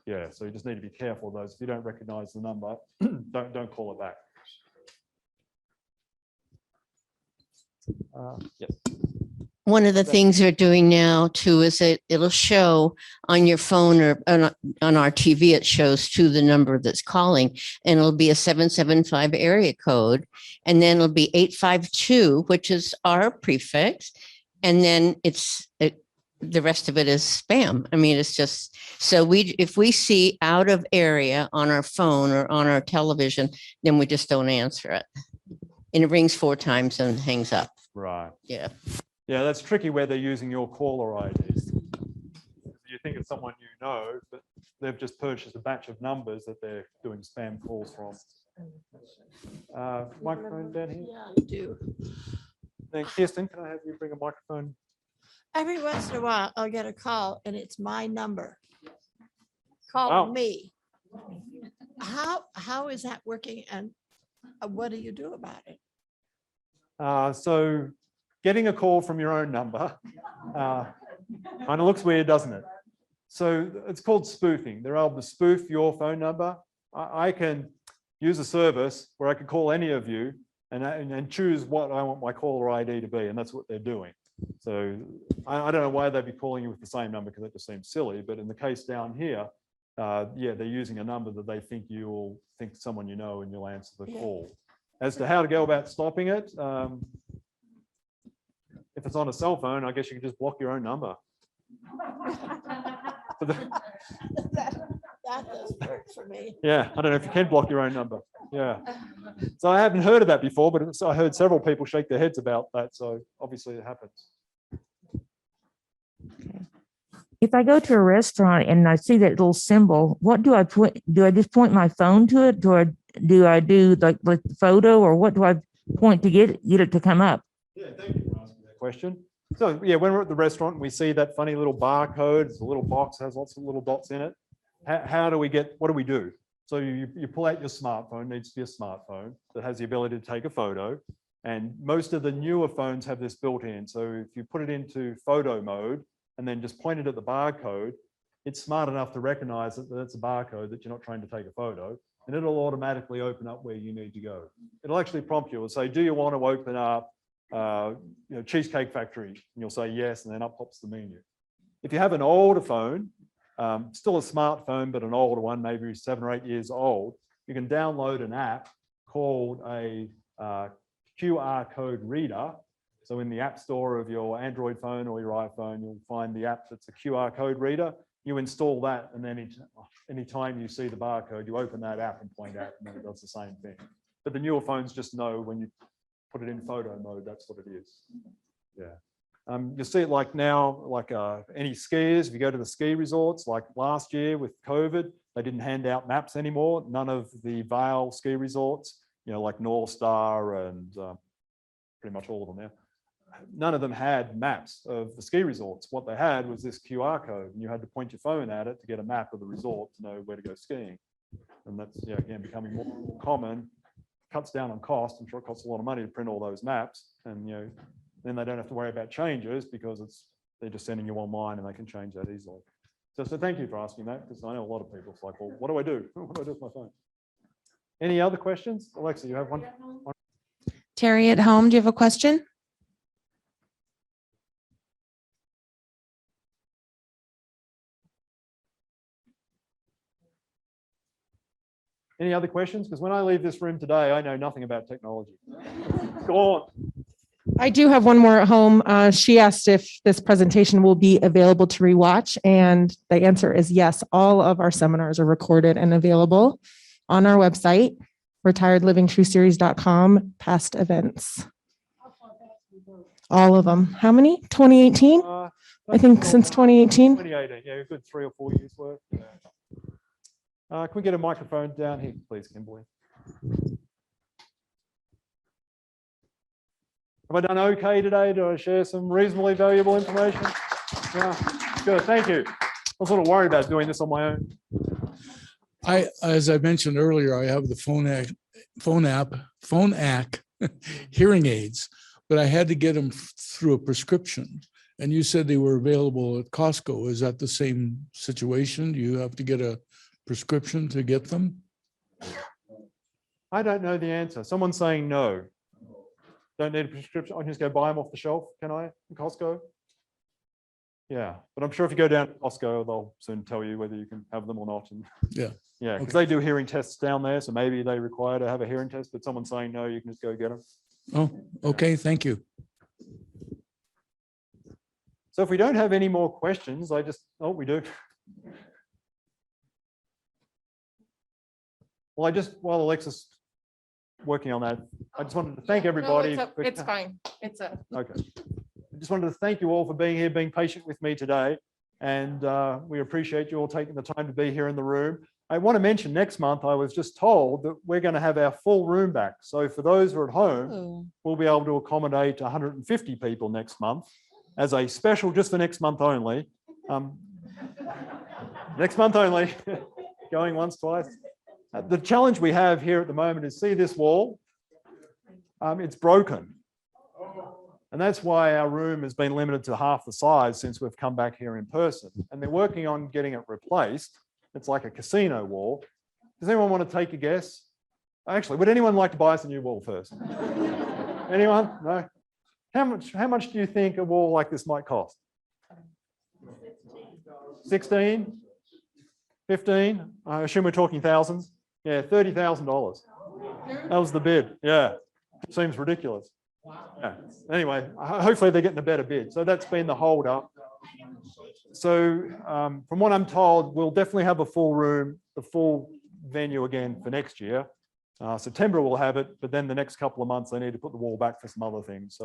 Yeah, so you just need to be careful of those. If you don't recognize the number, don't call it back. Yes. One of the things they're doing now too is it'll show on your phone or on our TV, it shows to the number that's calling, and it'll be a 775 area code. And then it'll be 852, which is our prefix. And then the rest of it is spam. I mean, it's just, so if we see out of area on our phone or on our television, then we just don't answer it. And it rings 4 times and hangs up. Right. Yeah. Yeah, that's tricky where they're using your caller IDs. You think it's someone you know, but they've just purchased a batch of numbers that they're doing spam calls from. Microphone down here? Yeah, I do. Then Kirsten, can I have you bring a microphone? Every once in a while, I'll get a call and it's my number calling me. How is that working, and what do you do about it? So getting a call from your own number kind of looks weird, doesn't it? So it's called spoofing. They're able to spoof your phone number. use a service where I could call any of you and choose what I want my caller ID to be, and that's what they're doing. So I don't know why they'd be calling you with the same number, because that just seems silly. But in the case down here, yeah, they're using a number that they think you'll think someone you know, and you'll answer the call. As to how to go about stopping it, if it's on a cell phone, I guess you can just block your own number. That does work for me. Yeah, I don't know if you can block your own number. Yeah. So I haven't heard of that before, but I heard several people shake their heads about that. So obviously it happens. If I go to a restaurant and I see that little symbol, what do I put? Do I just point my phone to it? Do I do like the photo, or what do I point to get it to come up? Yeah, thank you for asking that question. So yeah, when we're at the restaurant and we see that funny little barcode, it's a little box, has lots of little dots in it. How do we get, what do we do? So you pull out your smartphone, needs to be a smartphone that has the ability to take a photo. And most of the newer phones have this built in. So if you put it into photo mode and then just point it at the barcode, it's smart enough to recognize that that's a barcode, that you're not trying to take a photo, and it'll automatically open up where you need to go. It'll actually prompt you and say, do you want to open up Cheesecake Factory? And you'll say yes, and then up pops the menu. If you have an older phone, still a smartphone, but an older one, maybe 7 or 8 years old, you can download an app called a QR code reader. So in the app store of your Android phone or your iPhone, you'll find the app that's a QR code reader. You install that, and then anytime you see the barcode, you open that app and point out, and then it does the same thing. But the newer phones just know when you put it in photo mode, that's what it is. Yeah. You see it like now, like any skiers, if you go to the ski resorts, like last year with COVID, they didn't hand out maps anymore. None of the Vail ski resorts, like North Star and pretty much all of them now, none of them had maps of the ski resorts. What they had was this QR code, and you had to point your phone at it to get a map of the resort to know where to go skiing. And that's, again, becoming more and more common, cuts down on cost. I'm sure it costs a lot of money to print all those maps, and then they don't have to worry about changes, because they're just sending you online and they can change that easily. So thank you for asking that, because I know a lot of people, it's like, well, what do I do? What do I do with my phone? Any other questions? Alexa, you have one? Terry at home, do you have a question? Any other questions? Because when I leave this room today, I know nothing about technology. Gone. I do have one more at home. She asked if this presentation will be available to rewatch, and the answer is yes. All of our seminars are recorded and available on our website, retiredlivingtrueseries.com, past events. All of them. How many? 2018? I think since 2018. 2018, yeah, a good 3 or 4 years worth. Can we get a microphone down here, please, Kimberly? Have I done okay today? Do I share some reasonably valuable information? Yeah, good, thank you. I was a little worried about doing this on my own. As I mentioned earlier, I have the phone app hearing aids, but I had to get them through a prescription. And you said they were available at Costco. Is that the same situation? Do you have to get a prescription to get them? I don't know the answer. Someone's saying no. Don't need a prescription. I can just go buy them off the shelf, can I, in Costco? Yeah, but I'm sure if you go down to Costco, they'll soon tell you whether you can have them or not. And yeah, because they do hearing tests down there, so maybe they require to have a hearing test, but someone's saying no, you can just go get them. Oh, okay, thank you. So if we don't have any more questions, we do. Well, while Alexis working on that, I just wanted to thank everybody. It's fine. It's a okay. I just wanted to thank you all for being here, being patient with me today, and we appreciate you all taking the time to be here in the room. I want to mention next month, I was just told that we're going to have our full room back. So for those who are at home, we'll be able to accommodate 150 people next month as a special, just for next month only. Next month only, going once, twice. The challenge we have here at the moment is, see this wall? It's broken. And that's why our room has been limited to half the size since we've come back here in person. And they're working on getting it replaced. It's like a casino wall. Does anyone want to take a guess Actually, would anyone like to buy us a new wall first? Anyone? No? How much do you think a wall like this might cost? 16? 15? I assume we're talking thousands. Yeah, $30,000. That was the bid. Yeah, seems ridiculous. Yeah. Anyway, hopefully they're getting a better bid. So that's been the hold up. So from what I'm told, we'll definitely have a full room, the full venue again for next year. September we'll have it, but then the next couple of months they need to put the wall back for some other things.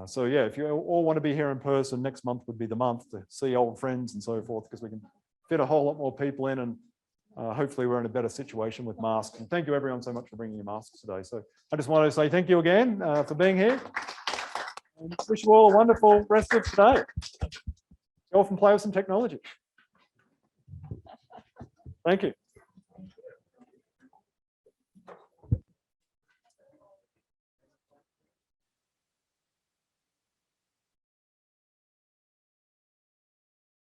So yeah, if you all want to be here in person, next month would be the month to see old friends and so forth, because we can fit a whole lot more people in, and hopefully we're in a better situation with masks. And thank you everyone so much for bringing your masks today. So I just want to say thank you again for being here. And wish you all a wonderful rest of today. Go off and play with some technology. Thank you.